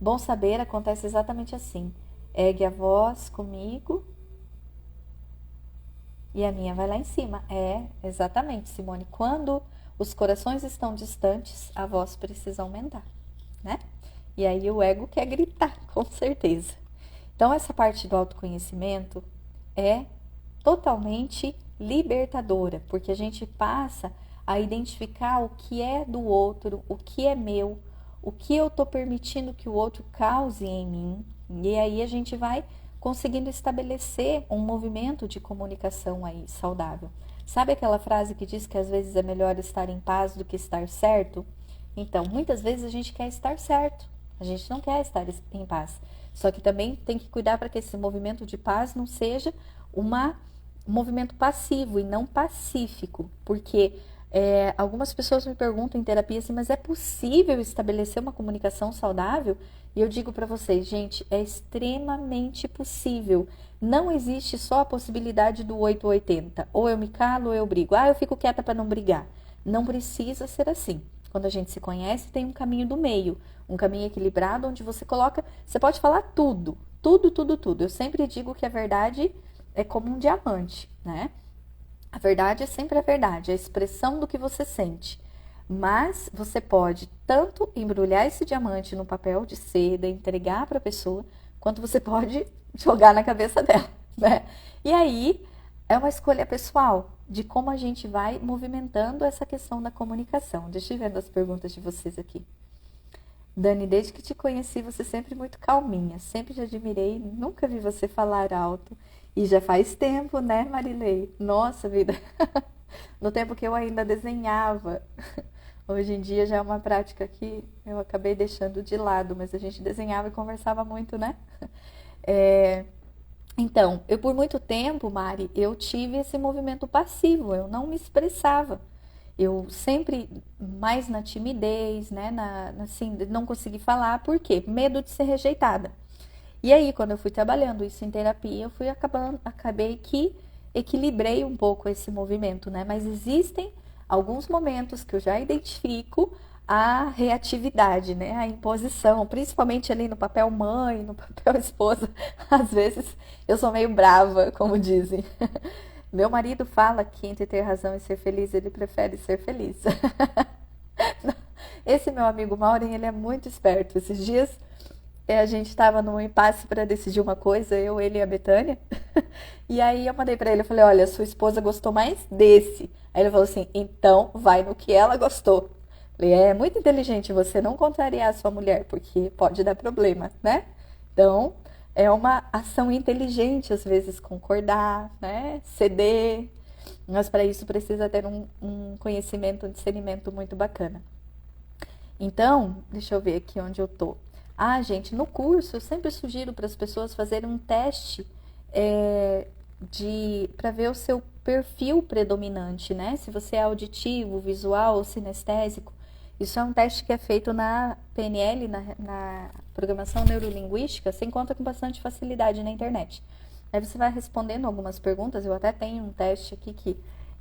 Bom saber, acontece exatamente assim. Ergue a voz comigo e a minha vai lá em cima. Exatamente, Simone. Quando os corações estão distantes, a voz precisa aumentar, né? E aí o ego quer gritar, com certeza. Então, essa parte do autoconhecimento é totalmente libertadora, porque a gente passa a identificar o que é do outro, o que é meu, o que eu estou permitindo que o outro cause em mim. E aí a gente vai conseguindo estabelecer um movimento de comunicação aí saudável. Sabe aquela frase que diz que às vezes é melhor estar em paz do que estar certo? Então, muitas vezes a gente quer estar certo, a gente não quer estar em paz. Só que também tem que cuidar para que esse movimento de paz não seja um movimento passivo e não pacífico. Porque algumas pessoas me perguntam em terapia assim, mas é possível estabelecer uma comunicação saudável? E eu digo para vocês, gente, é extremamente possível. Não existe só a possibilidade do 880. Ou eu me calo ou eu brigo. Eu fico quieta para não brigar. Não precisa ser assim. Quando a gente se conhece, tem um caminho do meio, um caminho equilibrado, onde você pode falar tudo, tudo. Eu sempre digo que a verdade é como um diamante, né? A verdade é sempre a verdade, a expressão do que você sente. Mas você pode tanto embrulhar esse diamante no papel de seda, entregar para a pessoa, quanto você pode jogar na cabeça dela, né? E aí é uma escolha pessoal de como a gente vai movimentando essa questão da comunicação. Deixa eu ver as perguntas de vocês aqui. Dani, desde que te conheci, você sempre muito calminha. Sempre te admirei, nunca vi você falar alto. E já faz tempo, né, Marilei? Nossa vida! No tempo que eu ainda desenhava. Hoje em dia já é uma prática que eu acabei deixando de lado, mas a gente desenhava e conversava muito, né? Então, eu por muito tempo, Mari, eu tive esse movimento passivo, eu não me expressava. Eu sempre mais na timidez, né, assim, não consegui falar, por quê? Medo de ser rejeitada. E aí, quando eu fui trabalhando isso em terapia, acabei que equilibrei um pouco esse movimento, né? Mas existem alguns momentos que eu já identifico a reatividade, né? A imposição, principalmente ali no papel mãe, no papel esposa. Às vezes eu sou meio brava, como dizem. Meu marido fala que entre ter razão e ser feliz, ele prefere ser feliz. Esse meu amigo Maureen, ele é muito esperto. Esses dias a gente estava num impasse para decidir uma coisa, eu, ele e a Betânia. E aí eu mandei para ele, eu falei, olha, sua esposa gostou mais desse. Aí ele falou assim, então vai no que ela gostou. Eu falei, é muito inteligente você não contrariar a sua mulher, porque pode dar problema, né? Então, é uma ação inteligente, às vezes, concordar, né? Ceder. Mas para isso precisa ter um conhecimento, um discernimento muito bacana. Então, deixa eu ver aqui onde eu tô. Ah, gente, no curso eu sempre sugiro para as pessoas fazerem um teste para ver o seu perfil predominante, né? Se você é auditivo, visual ou sinestésico. Isso é um teste que é feito na PNL, na programação neurolinguística, você encontra com bastante facilidade na internet. Aí você vai respondendo algumas perguntas, eu até tenho um teste aqui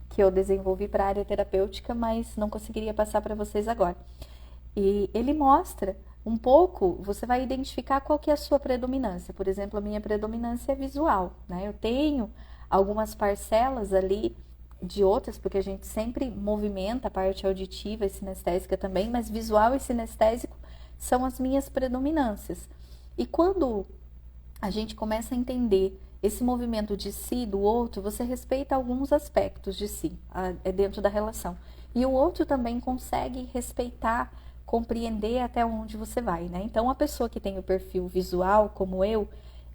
que eu desenvolvi para a área terapêutica, mas não conseguiria passar para vocês agora. E ele mostra um pouco, você vai identificar qual que é a sua predominância. Por exemplo, a minha predominância é visual, né? Eu tenho algumas parcelas ali de outras, porque a gente sempre movimenta a parte auditiva e sinestésica também, mas visual e sinestésico são as minhas predominâncias. E quando a gente começa a entender esse movimento de si e do outro, você respeita alguns aspectos de si, dentro da relação. E o outro também consegue respeitar, compreender até onde você vai, né? Então, a pessoa que tem o perfil visual, como eu,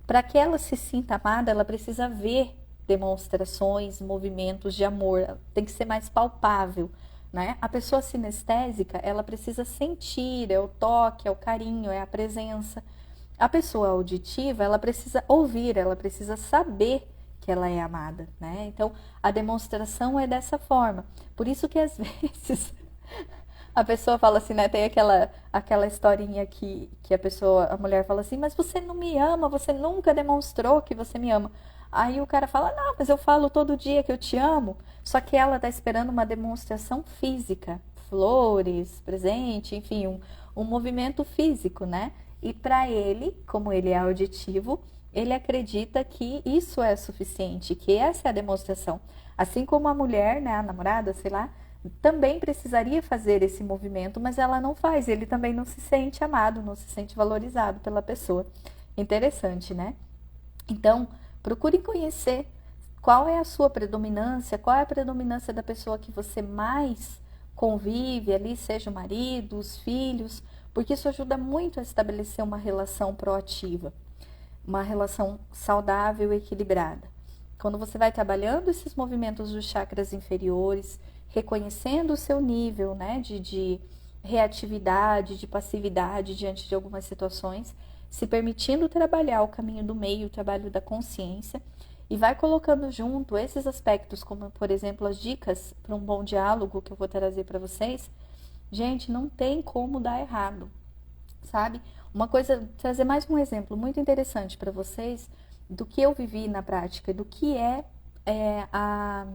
para que ela se sinta amada, ela precisa ver demonstrações, movimentos de amor, tem que ser mais palpável, né? A pessoa sinestésica, ela precisa sentir, é o toque, é o carinho, é a presença. A pessoa auditiva, ela precisa ouvir, ela precisa saber que ela é amada, né? Então, a demonstração é dessa forma. Por isso que às vezes a pessoa fala assim, né? Tem aquela historinha que a mulher fala assim, mas você não me ama, você nunca demonstrou que você me ama. Aí o cara fala, não, mas eu falo todo dia que eu te amo. Só que ela tá esperando uma demonstração física, flores, presente, enfim, um movimento físico, né? E para ele, como ele é auditivo, ele acredita que isso é suficiente, que essa é a demonstração. Assim como a mulher, né, a namorada, sei lá, também precisaria fazer esse movimento, mas ela não faz. Ele também não se sente amado, não se sente valorizado pela pessoa. Interessante, né? Então, procure conhecer qual é a sua predominância, qual é a predominância da pessoa que você mais convive ali, seja o marido, os filhos, porque isso ajuda muito a estabelecer uma relação proativa, uma relação saudável e equilibrada. Quando você vai trabalhando esses movimentos dos chakras inferiores, reconhecendo o seu nível, né, de reatividade, de passividade diante de algumas situações, se permitindo trabalhar o caminho do meio, o trabalho da consciência, e vai colocando junto esses aspectos, como, por exemplo, as dicas para um bom diálogo que eu vou trazer para vocês. Gente, não tem como dar errado, sabe? Uma coisa, trazer mais um exemplo muito interessante para vocês do que eu vivi na prática, do que a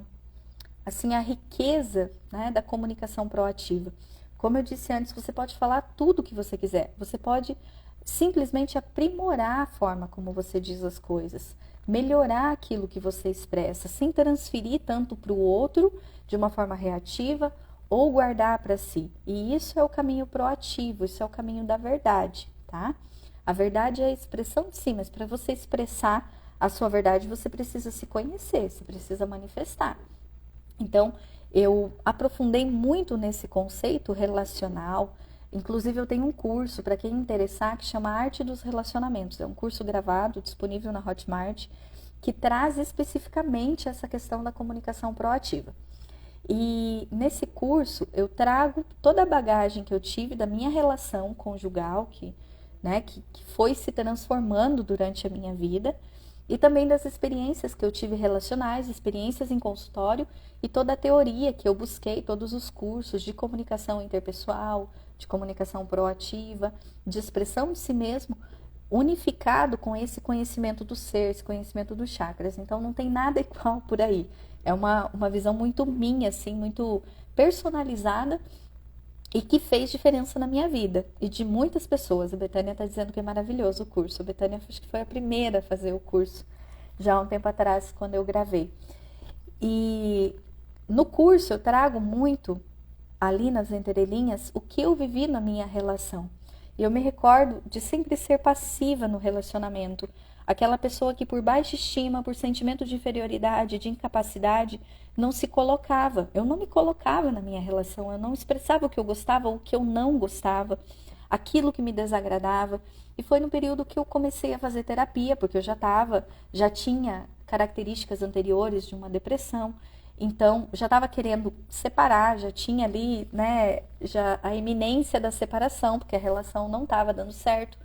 riqueza, né, da comunicação proativa. Como eu disse antes, você pode falar tudo o que você quiser, você pode simplesmente aprimorar a forma como você diz as coisas, melhorar aquilo que você expressa, sem transferir tanto para o outro de uma forma reativa ou guardar para si. E isso é o caminho proativo, isso é o caminho da verdade, tá? A verdade é a expressão de si, mas para você expressar a sua verdade, você precisa se conhecer, você precisa manifestar. Então, eu aprofundei muito nesse conceito relacional. Inclusive, eu tenho um curso, para quem interessar, que chama Arte dos Relacionamentos. É um curso gravado, disponível na Hotmart, que traz especificamente essa questão da comunicação proativa. E nesse curso, eu trago toda a bagagem que eu tive da minha relação conjugal, que foi se transformando durante a minha vida, e também das experiências que eu tive relacionais, experiências em consultório e toda a teoria que eu busquei, todos os cursos de comunicação interpessoal, de comunicação proativa, de expressão de si mesmo, unificado com esse conhecimento do ser, esse conhecimento dos chakras. Então não tem nada igual por aí. É uma visão muito minha, assim, muito personalizada e que fez diferença na minha vida e de muitas pessoas. A Betânia está dizendo que é maravilhoso o curso. A Betânia acho que foi a primeira a fazer o curso já há um tempo atrás, quando eu gravei. E no curso eu trago muito, ali nas entrelinhas, o que eu vivi na minha relação. E eu me recordo de sempre ser passiva no relacionamento. Aquela pessoa que por baixa estima, por sentimento de inferioridade, de incapacidade, não se colocava. Eu não me colocava na minha relação, eu não expressava o que eu gostava ou o que eu não gostava, aquilo que me desagradava. E foi no período que eu comecei a fazer terapia, porque eu já tinha características anteriores de uma depressão. Então, já estava querendo separar, já tinha ali, né, já a iminência da separação, porque a relação não estava dando certo.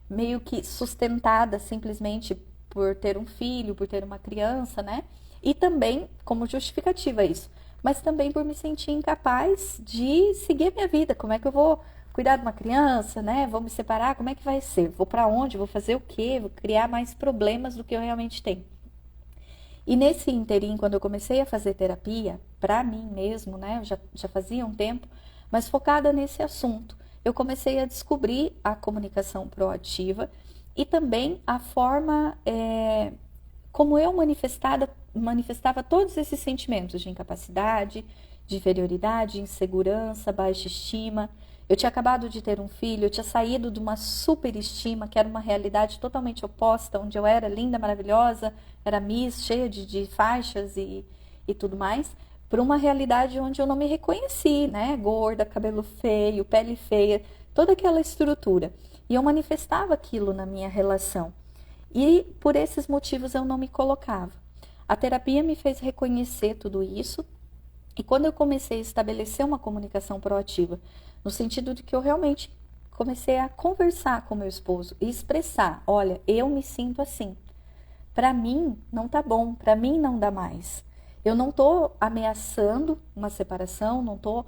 meio que sustentada simplesmente por ter um filho, por ter uma criança, né? E também como justificativa isso, mas também por me sentir incapaz de seguir a minha vida. Como é que eu vou cuidar de uma criança, né? Vou me separar, como é que vai ser? Vou para onde? Vou fazer o quê? Vou criar mais problemas do que eu realmente tenho. E nesse interim, quando eu comecei a fazer terapia, para mim mesmo, né? Eu já fazia um tempo, mas focada nesse assunto, eu comecei a descobrir a comunicação proativa e também a forma como eu manifestava todos esses sentimentos de incapacidade, de inferioridade, insegurança, baixa estima. Eu tinha acabado de ter um filho, eu tinha saído de uma superestima, que era uma realidade totalmente oposta, onde eu era linda, maravilhosa, era Miss, cheia de faixas e tudo mais, para uma realidade onde eu não me reconheci, né? Gorda, cabelo feio, pele feia, toda aquela estrutura. E eu manifestava aquilo na minha relação. E por esses motivos eu não me colocava. A terapia me fez reconhecer tudo isso. E quando eu comecei a estabelecer uma comunicação proativa, no sentido de que eu realmente comecei a conversar com meu esposo e expressar, olha, eu me sinto assim. Para mim não tá bom, para mim não dá mais. Eu não estou ameaçando uma separação, não estou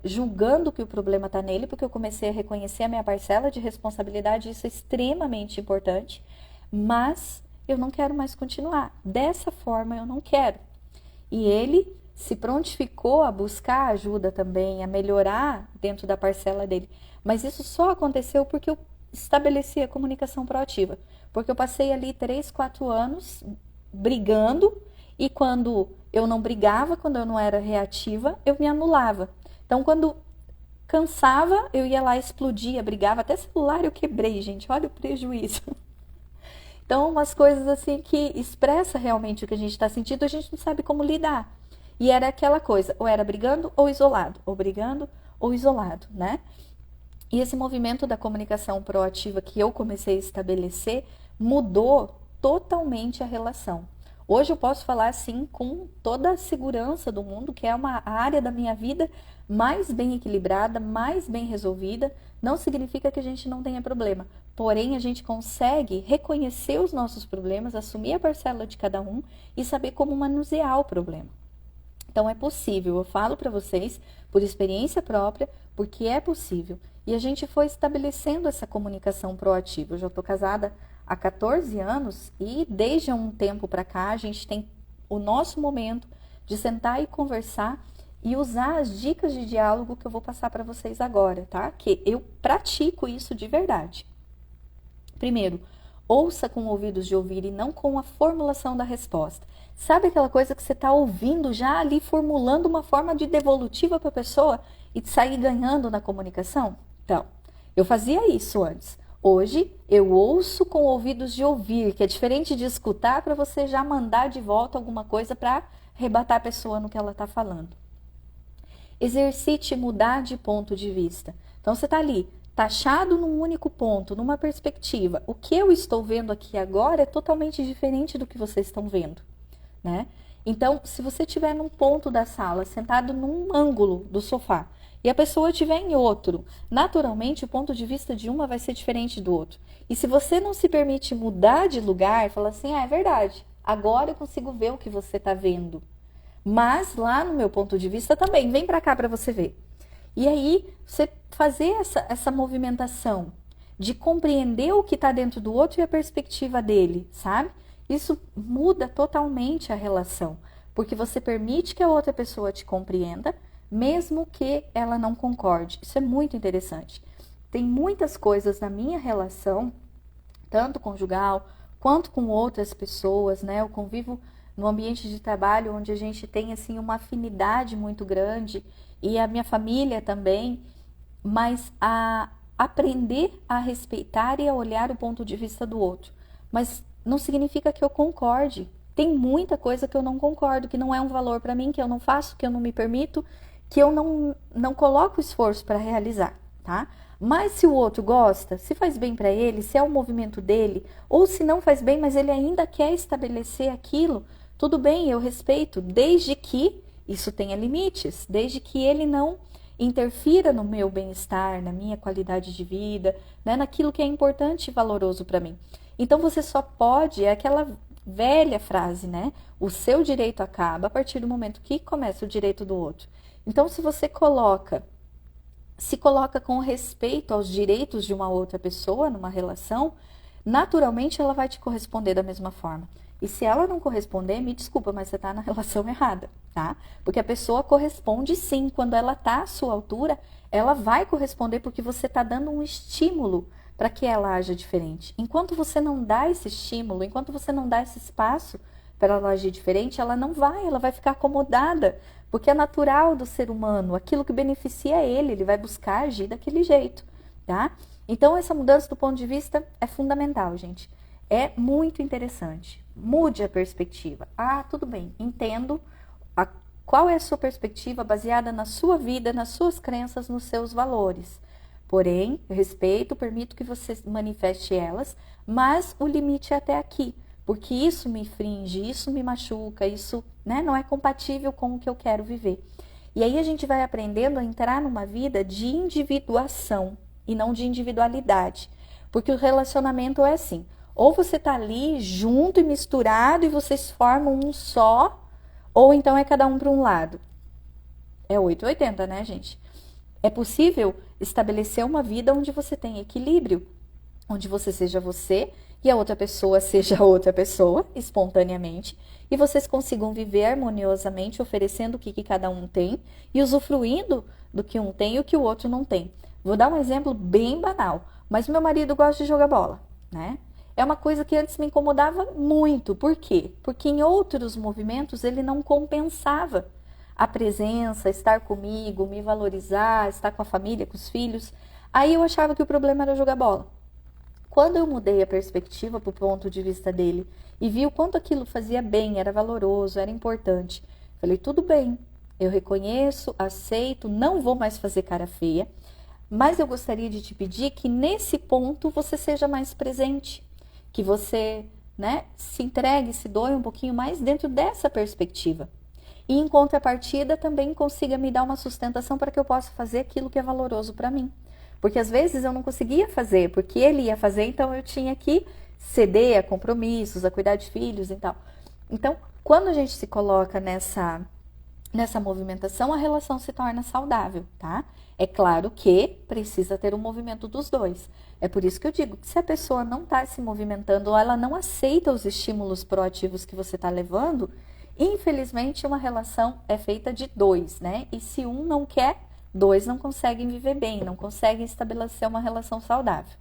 julgando que o problema está nele, porque eu comecei a reconhecer a minha parcela de responsabilidade, isso é extremamente importante, mas eu não quero mais continuar. Dessa forma eu não quero. E ele se prontificou a buscar ajuda também, a melhorar dentro da parcela dele. Mas isso só aconteceu porque eu estabeleci a comunicação proativa. Porque eu passei ali 3, 4 anos brigando, e quando eu não brigava, quando eu não era reativa, eu me anulava. Então, quando cansava, eu ia lá, explodia, brigava. Até celular eu quebrei, gente. Olha o prejuízo. Então, umas coisas assim que expressa realmente o que a gente está sentindo, a gente não sabe como lidar. E era aquela coisa, ou era brigando ou isolado, ou brigando ou isolado, né? E esse movimento da comunicação proativa que eu comecei a estabelecer mudou totalmente a relação. Hoje eu posso falar assim com toda a segurança do mundo, que é uma área da minha vida mais bem equilibrada, mais bem resolvida. Não significa que a gente não tenha problema, porém a gente consegue reconhecer os nossos problemas, assumir a parcela de cada um e saber como manusear o problema. Então é possível, eu falo para vocês por experiência própria, porque é possível. E a gente foi estabelecendo essa comunicação proativa. Eu já estou casada há 14 anos e desde um tempo para cá a gente tem o nosso momento de sentar e conversar e usar as dicas de diálogo que eu vou passar para vocês agora, tá? Que eu pratico isso de verdade. Primeiro, ouça com ouvidos de ouvir e não com a formulação da resposta. Sabe aquela coisa que você está ouvindo já ali formulando uma forma de devolutiva para a pessoa e sair ganhando na comunicação? Então, eu fazia isso antes. Hoje, eu ouço com ouvidos de ouvir, que é diferente de escutar para você já mandar de volta alguma coisa para rebatar a pessoa no que ela está falando. Exercite mudar de ponto de vista. Então, você está ali, taxado num único ponto, numa perspectiva. O que eu estou vendo aqui agora é totalmente diferente do que vocês estão vendo, né? Então, se você estiver num ponto da sala, sentado num ângulo do sofá, e a pessoa estiver em outro, naturalmente o ponto de vista de uma vai ser diferente do outro. E se você não se permite mudar de lugar, fala assim, é verdade, agora eu consigo ver o que você está vendo. Mas lá no meu ponto de vista também, vem para cá para você ver. E aí, você fazer essa movimentação de compreender o que está dentro do outro e a perspectiva dele, sabe? Isso muda totalmente a relação, porque você permite que a outra pessoa te compreenda, mesmo que ela não concorde. Isso é muito interessante. Tem muitas coisas na minha relação, tanto conjugal, quanto com outras pessoas, né? Eu convivo no ambiente de trabalho onde a gente tem, assim, uma afinidade muito grande, e a minha família também, mas a aprender a respeitar e a olhar o ponto de vista do outro. Mas não significa que eu concorde. Tem muita coisa que eu não concordo, que não é um valor para mim, que eu não faço, que eu não me permito, que eu não coloco esforço para realizar, tá? Mas se o outro gosta, se faz bem para ele, se é o movimento dele, ou se não faz bem, mas ele ainda quer estabelecer aquilo, tudo bem, eu respeito, desde que isso tenha limites, desde que ele não interfira no meu bem-estar, na minha qualidade de vida, né, naquilo que é importante e valoroso para mim. Então você só pode, é aquela velha frase, né? O seu direito acaba a partir do momento que começa o direito do outro. Então, se você se coloca com respeito aos direitos de uma outra pessoa numa relação, naturalmente ela vai te corresponder da mesma forma. E se ela não corresponder, me desculpa, mas você está na relação errada, tá? Porque a pessoa corresponde sim, quando ela está à sua altura, ela vai corresponder porque você está dando um estímulo para que ela haja diferente. Enquanto você não dá esse estímulo, enquanto você não dá esse espaço para ela agir diferente, ela vai ficar acomodada, porque é natural do ser humano, aquilo que beneficia ele vai buscar agir daquele jeito, tá? Então, essa mudança do ponto de vista é fundamental, gente. É muito interessante. Mude a perspectiva. Ah, tudo bem, entendo qual é a sua perspectiva baseada na sua vida, nas suas crenças, nos seus valores. Porém, respeito, permito que você manifeste elas, mas o limite é até aqui, porque isso me infringe, isso me machuca, isso, né, não é compatível com o que eu quero viver. E aí a gente vai aprendendo a entrar numa vida de individuação e não de individualidade, porque o relacionamento é assim, ou você tá ali junto e misturado e vocês formam um só, ou então é cada um para um lado. É 880, né, gente? É possível estabelecer uma vida onde você tem equilíbrio, onde você seja você e a outra pessoa seja outra pessoa, espontaneamente, e vocês consigam viver harmoniosamente, oferecendo o que cada um tem e usufruindo do que um tem e o que o outro não tem. Vou dar um exemplo bem banal, mas meu marido gosta de jogar bola, né? É uma coisa que antes me incomodava muito. Por quê? Porque em outros movimentos ele não compensava a presença, estar comigo, me valorizar, estar com a família, com os filhos. Aí eu achava que o problema era jogar bola. Quando eu mudei a perspectiva para o ponto de vista dele e vi o quanto aquilo fazia bem, era valoroso, era importante, falei, tudo bem, eu reconheço, aceito, não vou mais fazer cara feia, mas eu gostaria de te pedir que nesse ponto você seja mais presente, que você, né, se entregue, se doe um pouquinho mais dentro dessa perspectiva. E em contrapartida também consiga me dar uma sustentação para que eu possa fazer aquilo que é valoroso para mim. Porque às vezes eu não conseguia fazer, porque ele ia fazer, então eu tinha que ceder a compromissos, a cuidar de filhos e tal. Então, quando a gente se coloca nessa movimentação, a relação se torna saudável, tá? É claro que precisa ter um movimento dos dois. É por isso que eu digo que se a pessoa não está se movimentando ou ela não aceita os estímulos proativos que você está levando, infelizmente uma relação é feita de dois, né? E se um não quer, dois não conseguem viver bem, não conseguem estabelecer uma relação saudável.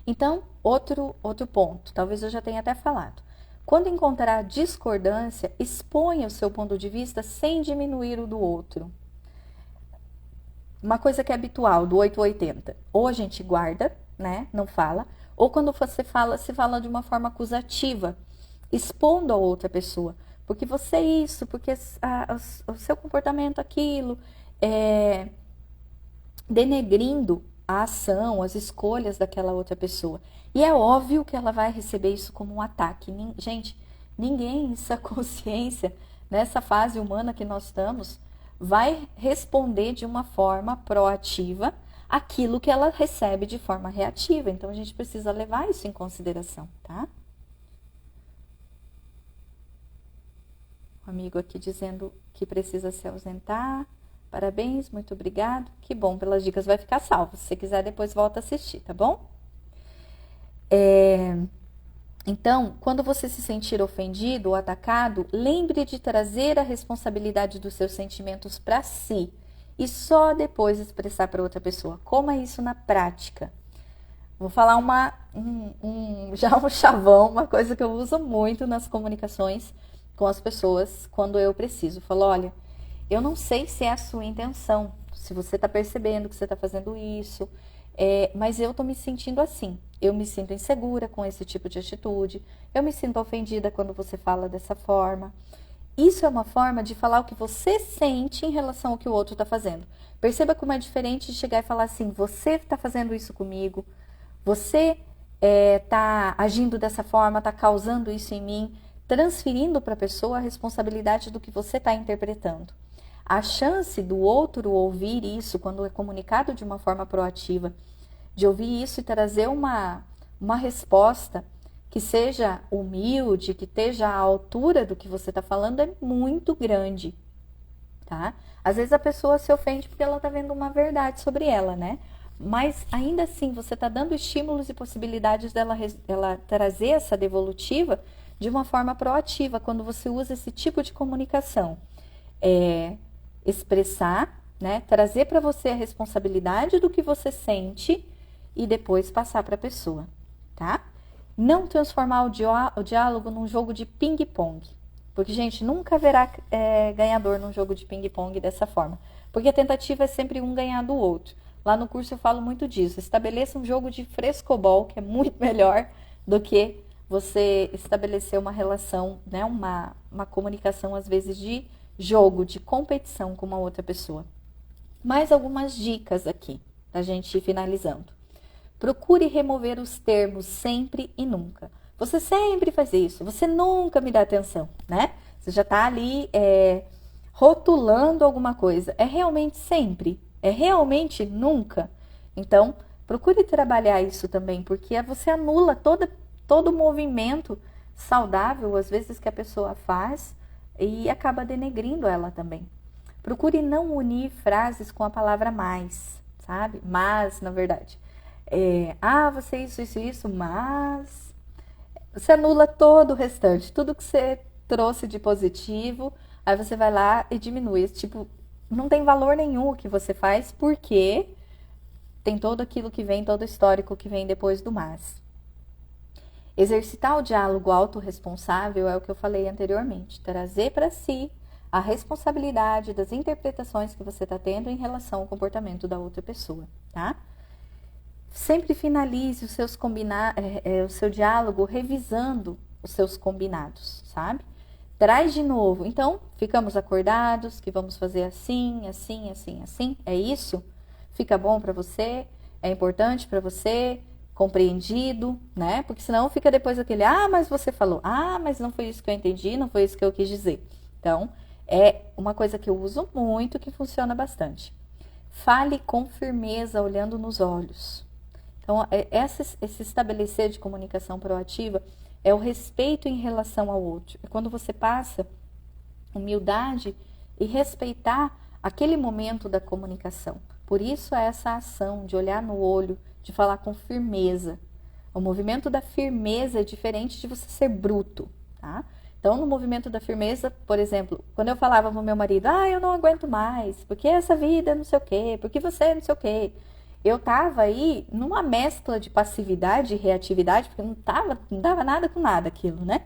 Então, outro ponto, talvez eu já tenha até falado. Quando encontrar discordância, exponha o seu ponto de vista sem diminuir o do outro. Uma coisa que é habitual, do 880, ou a gente guarda, né, não fala, ou quando você fala, se fala de uma forma acusativa, expondo a outra pessoa. Porque você é isso, porque o seu comportamento aquilo, denegrindo a ação, as escolhas daquela outra pessoa. E é óbvio que ela vai receber isso como um ataque. Gente, ninguém em sua consciência, nessa fase humana que nós estamos, vai responder de uma forma proativa aquilo que ela recebe de forma reativa. Então, a gente precisa levar isso em consideração, tá? Um amigo aqui dizendo que precisa se ausentar. Parabéns, muito obrigado. Que bom pelas dicas, vai ficar salvo. Se você quiser, depois volta a assistir, tá bom? Então, quando você se sentir ofendido ou atacado, lembre de trazer a responsabilidade dos seus sentimentos para si e só depois expressar para outra pessoa. Como é isso na prática? Vou falar já um chavão, uma coisa que eu uso muito nas comunicações com as pessoas quando eu preciso. Falo, olha, eu não sei se é a sua intenção, se você está percebendo que você está fazendo isso, mas eu estou me sentindo assim. Eu me sinto insegura com esse tipo de atitude, eu me sinto ofendida quando você fala dessa forma. Isso é uma forma de falar o que você sente em relação ao que o outro está fazendo. Perceba como é diferente de chegar e falar assim, você está fazendo isso comigo, você está agindo dessa forma, está causando isso em mim, transferindo para a pessoa a responsabilidade do que você está interpretando. A chance do outro ouvir isso, quando é comunicado de uma forma proativa, de ouvir isso e trazer uma resposta que seja humilde, que esteja à altura do que você está falando, é muito grande, tá? Às vezes a pessoa se ofende porque ela está vendo uma verdade sobre ela, né? Mas ainda assim, você está dando estímulos e possibilidades dela trazer essa devolutiva de uma forma proativa, quando você usa esse tipo de comunicação. Expressar, né? Trazer para você a responsabilidade do que você sente e depois passar para a pessoa, tá? Não transformar o diálogo num jogo de ping-pong. Porque, gente, nunca haverá ganhador num jogo de ping-pong dessa forma. Porque a tentativa é sempre um ganhar do outro. Lá no curso eu falo muito disso. Estabeleça um jogo de frescobol, que é muito melhor do que você estabelecer uma relação, né? Uma comunicação, às vezes, de jogo, de competição com uma outra pessoa. Mais algumas dicas aqui, pra gente ir finalizando. Procure remover os termos sempre e nunca. Você sempre faz isso, você nunca me dá atenção, né? Você já tá ali rotulando alguma coisa. É realmente sempre? É realmente nunca? Então, procure trabalhar isso também, porque você anula todo movimento saudável, às vezes, que a pessoa faz e acaba denegrindo ela também. Procure não unir frases com a palavra mais, sabe? Mas, na verdade. Você isso, mas... Você anula todo o restante, tudo que você trouxe de positivo, aí você vai lá e diminui. Tipo, não tem valor nenhum o que você faz, porque tem todo aquilo que vem, todo o histórico que vem depois do mas. Exercitar o diálogo autorresponsável é o que eu falei anteriormente. Trazer para si a responsabilidade das interpretações que você está tendo em relação ao comportamento da outra pessoa, tá? Sempre finalize o seu diálogo revisando os seus combinados, sabe? Traz de novo. Então, ficamos acordados que vamos fazer assim, assim, assim, assim. É isso? Fica bom para você? É importante para você? Compreendido, né? Porque senão fica depois aquele, mas você falou, mas não foi isso que eu entendi, não foi isso que eu quis dizer. Então, é uma coisa que eu uso muito, que funciona bastante. Fale com firmeza, olhando nos olhos. Então, esse estabelecer de comunicação proativa é o respeito em relação ao outro. É quando você passa humildade e respeitar aquele momento da comunicação. Por isso, é essa ação de olhar no olho, de falar com firmeza. O movimento da firmeza é diferente de você ser bruto, tá? Então, no movimento da firmeza, por exemplo, quando eu falava pro meu marido, eu não aguento mais, porque essa vida não sei o quê, porque você não sei o quê. Eu tava aí numa mescla de passividade e reatividade, porque não dava nada com nada aquilo, né?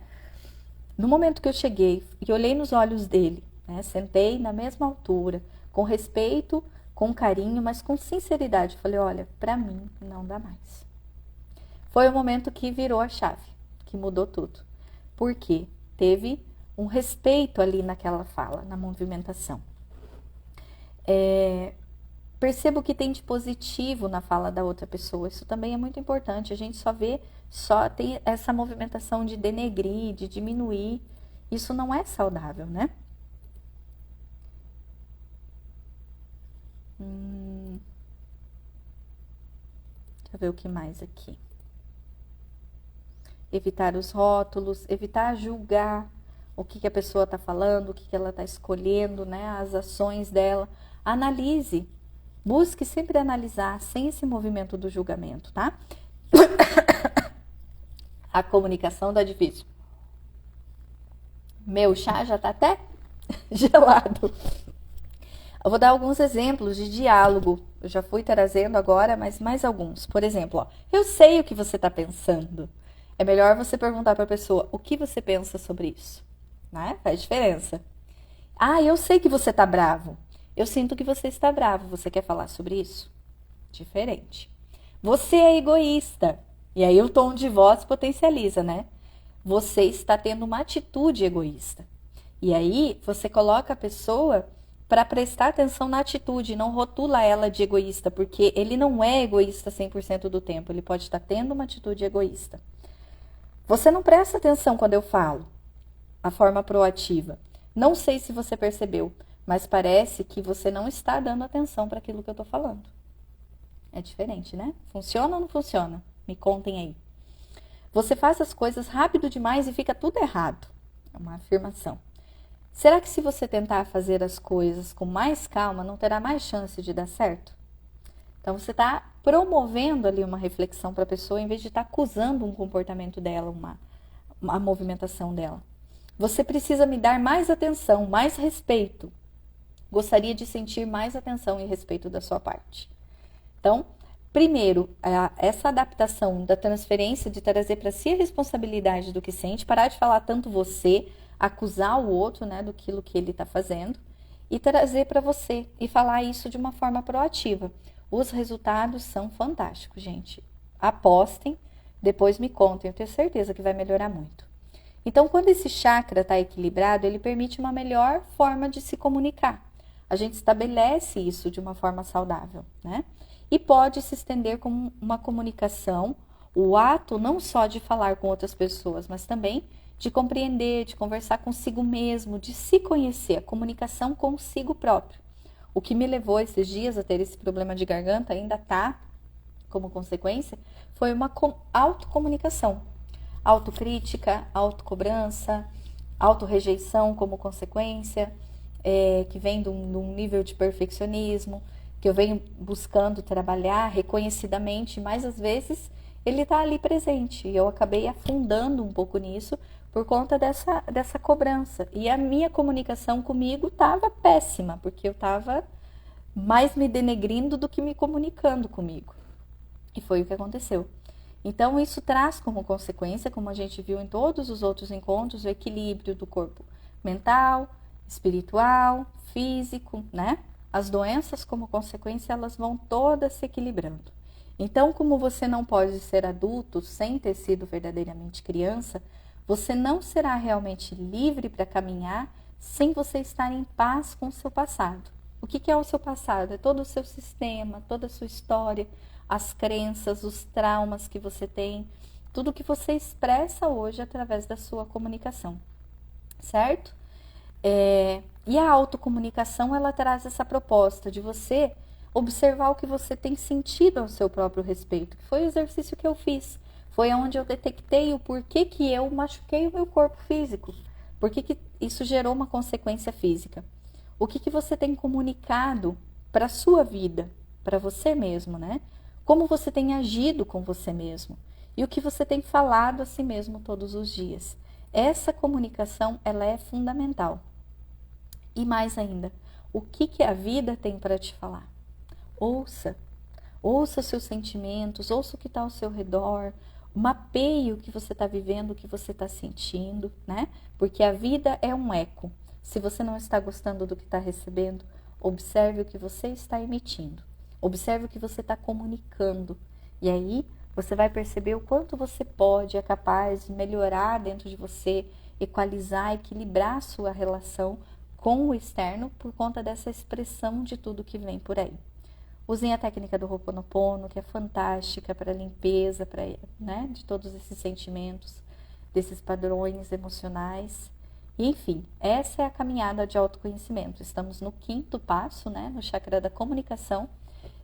No momento que eu cheguei e olhei nos olhos dele, né? Sentei na mesma altura, com respeito, com carinho, mas com sinceridade. Falei, olha, pra mim não dá mais. Foi o momento que virou a chave, que mudou tudo. Por quê? Teve um respeito ali naquela fala, na movimentação. Perceba o que tem de positivo na fala da outra pessoa. Isso também é muito importante. A gente só tem essa movimentação de denegrir, de diminuir. Isso não é saudável, né? Deixa eu ver o que mais aqui. Evitar os rótulos, evitar julgar o que a pessoa está falando, o que ela está escolhendo, né? As ações dela. Analise. Busque sempre analisar sem esse movimento do julgamento, tá? A comunicação tá difícil. Meu chá já tá até gelado. Eu vou dar alguns exemplos de diálogo. Eu já fui trazendo agora, mas mais alguns. Por exemplo, eu sei o que você tá pensando. É melhor você perguntar para a pessoa o que você pensa sobre isso, né? Faz diferença. Eu sei que você tá bravo. Eu sinto que você está bravo. Você quer falar sobre isso? Diferente. Você é egoísta. E aí o tom de voz potencializa, né? Você está tendo uma atitude egoísta. E aí você coloca a pessoa para prestar atenção na atitude, não rotula ela de egoísta, porque ele não é egoísta 100% do tempo. Ele pode estar tendo uma atitude egoísta. Você não presta atenção quando eu falo a forma proativa. Não sei se você percebeu, mas parece que você não está dando atenção para aquilo que eu tô falando. É diferente, né? Funciona ou não funciona? Me contem aí. Você faz as coisas rápido demais e fica tudo errado. É uma afirmação. Será que se você tentar fazer as coisas com mais calma, não terá mais chance de dar certo? Então, você está promovendo ali uma reflexão para a pessoa, em vez de estar acusando um comportamento dela, uma movimentação dela. Você precisa me dar mais atenção, mais respeito. Gostaria de sentir mais atenção e respeito da sua parte. Então, primeiro, essa adaptação da transferência, de trazer para si a responsabilidade do que sente, parar de falar tanto você, acusar o outro, né, do que ele está fazendo, e trazer para você, e falar isso de uma forma proativa. Os resultados são fantásticos, gente. Apostem, depois me contem, eu tenho certeza que vai melhorar muito. Então, quando esse chakra está equilibrado, ele permite uma melhor forma de se comunicar. A gente estabelece isso de uma forma saudável, né? E pode se estender como uma comunicação, o ato não só de falar com outras pessoas, mas também de compreender, de conversar consigo mesmo, de se conhecer, a comunicação consigo próprio. O que me levou esses dias a ter esse problema de garganta, ainda tá como consequência, foi uma autocomunicação. Autocrítica, autocobrança, autorrejeição como consequência, que vem de um nível de perfeccionismo, que eu venho buscando trabalhar reconhecidamente, mas às vezes ele está ali presente. E eu acabei afundando um pouco nisso por conta dessa cobrança. E a minha comunicação comigo estava péssima, porque eu estava mais me denegrindo do que me comunicando comigo. E foi o que aconteceu. Então, isso traz como consequência, como a gente viu em todos os outros encontros, o equilíbrio do corpo mental, espiritual, físico, né? As doenças, como consequência, elas vão todas se equilibrando. Então, como você não pode ser adulto sem ter sido verdadeiramente criança, você não será realmente livre para caminhar sem você estar em paz com o seu passado. O que é o seu passado? É todo o seu sistema, toda a sua história, as crenças, os traumas que você tem, tudo que você expressa hoje através da sua comunicação, certo? E a autocomunicação, ela traz essa proposta de você observar o que você tem sentido ao seu próprio respeito, que foi o exercício que eu fiz, foi onde eu detectei o porquê que eu machuquei o meu corpo físico, porquê que isso gerou uma consequência física. O que você tem comunicado para a sua vida, para você mesmo, né? Como você tem agido com você mesmo e o que você tem falado a si mesmo todos os dias. Essa comunicação, ela é fundamental. E mais ainda, o que a vida tem para te falar? Ouça seus sentimentos, ouça o que está ao seu redor, mapeie o que você está vivendo, o que você está sentindo, né? Porque a vida é um eco. Se você não está gostando do que está recebendo, observe o que você está emitindo. Observe o que você está comunicando. E aí, você vai perceber o quanto você pode, é capaz de melhorar dentro de você, equalizar, equilibrar a sua relação com o externo por conta dessa expressão de tudo que vem por aí. Usem a técnica do Ho'oponopono, que é fantástica para limpeza, né, de todos esses sentimentos, desses padrões emocionais. E, enfim, essa é a caminhada de autoconhecimento. Estamos no 5º passo, né, no chakra da comunicação,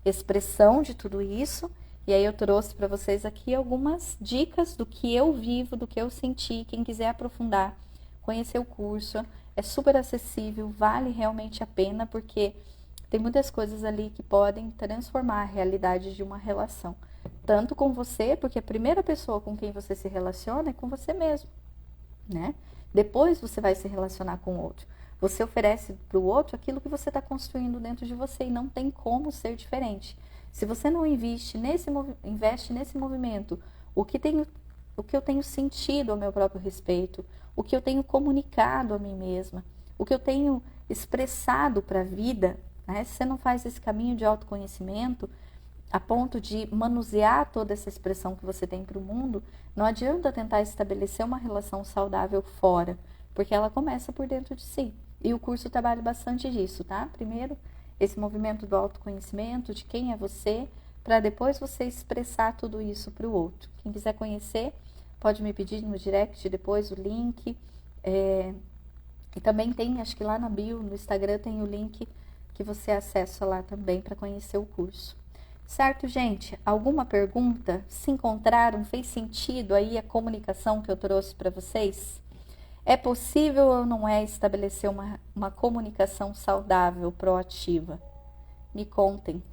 expressão de tudo isso. E aí eu trouxe para vocês aqui algumas dicas do que eu vivo, do que eu senti. Quem quiser aprofundar, conhecer o curso, é super acessível, vale realmente a pena, porque tem muitas coisas ali que podem transformar a realidade de uma relação. Tanto com você, porque a primeira pessoa com quem você se relaciona é com você mesmo, né? Depois você vai se relacionar com o outro. Você oferece para o outro aquilo que você está construindo dentro de você e não tem como ser diferente. Se você não investe nesse movimento, o que eu tenho sentido ao meu próprio respeito, o que eu tenho comunicado a mim mesma, o que eu tenho expressado para a vida, né? Se você não faz esse caminho de autoconhecimento, a ponto de manusear toda essa expressão que você tem para o mundo, não adianta tentar estabelecer uma relação saudável fora, porque ela começa por dentro de si. E o curso trabalha bastante disso, tá? Primeiro, esse movimento do autoconhecimento, de quem é você, para depois você expressar tudo isso para o outro. Quem quiser conhecer, pode me pedir no direct depois o link. E também tem, acho que lá na bio, no Instagram, tem o link que você acessa lá também para conhecer o curso. Certo, gente? Alguma pergunta? Se encontraram? Fez sentido aí a comunicação que eu trouxe para vocês? É possível ou não é estabelecer uma comunicação saudável, proativa? Me contem.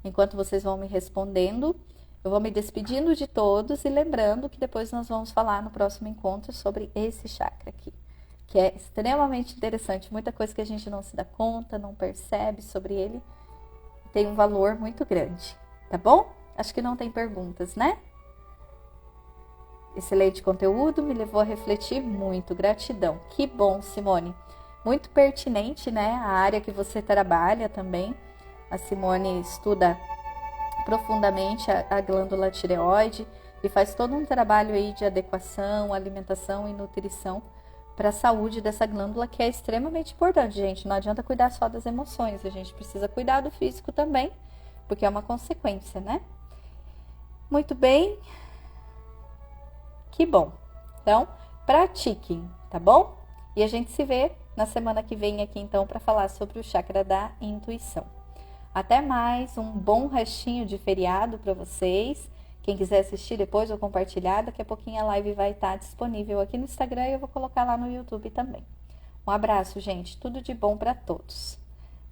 Enquanto vocês vão me respondendo, eu vou me despedindo de todos e lembrando que depois nós vamos falar no próximo encontro sobre esse chakra aqui, que é extremamente interessante. Muita coisa que a gente não se dá conta, não percebe sobre ele, tem um valor muito grande, tá bom? Acho que não tem perguntas, né? Excelente conteúdo, me levou a refletir muito. Gratidão. Que bom, Simone. Muito pertinente, né? A área que você trabalha também. A Simone estuda profundamente a glândula tireoide e faz todo um trabalho aí de adequação, alimentação e nutrição para a saúde dessa glândula, que é extremamente importante, gente. Não adianta cuidar só das emoções, a gente precisa cuidar do físico também, porque é uma consequência, né? Muito bem. Que bom. Então, pratiquem, tá bom? E a gente se vê na semana que vem aqui, então, para falar sobre o chakra da intuição. Até mais, um bom restinho de feriado para vocês. Quem quiser assistir depois ou compartilhar, daqui a pouquinho a live vai estar disponível aqui no Instagram e eu vou colocar lá no YouTube também. Um abraço, gente. Tudo de bom para todos.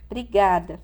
Obrigada.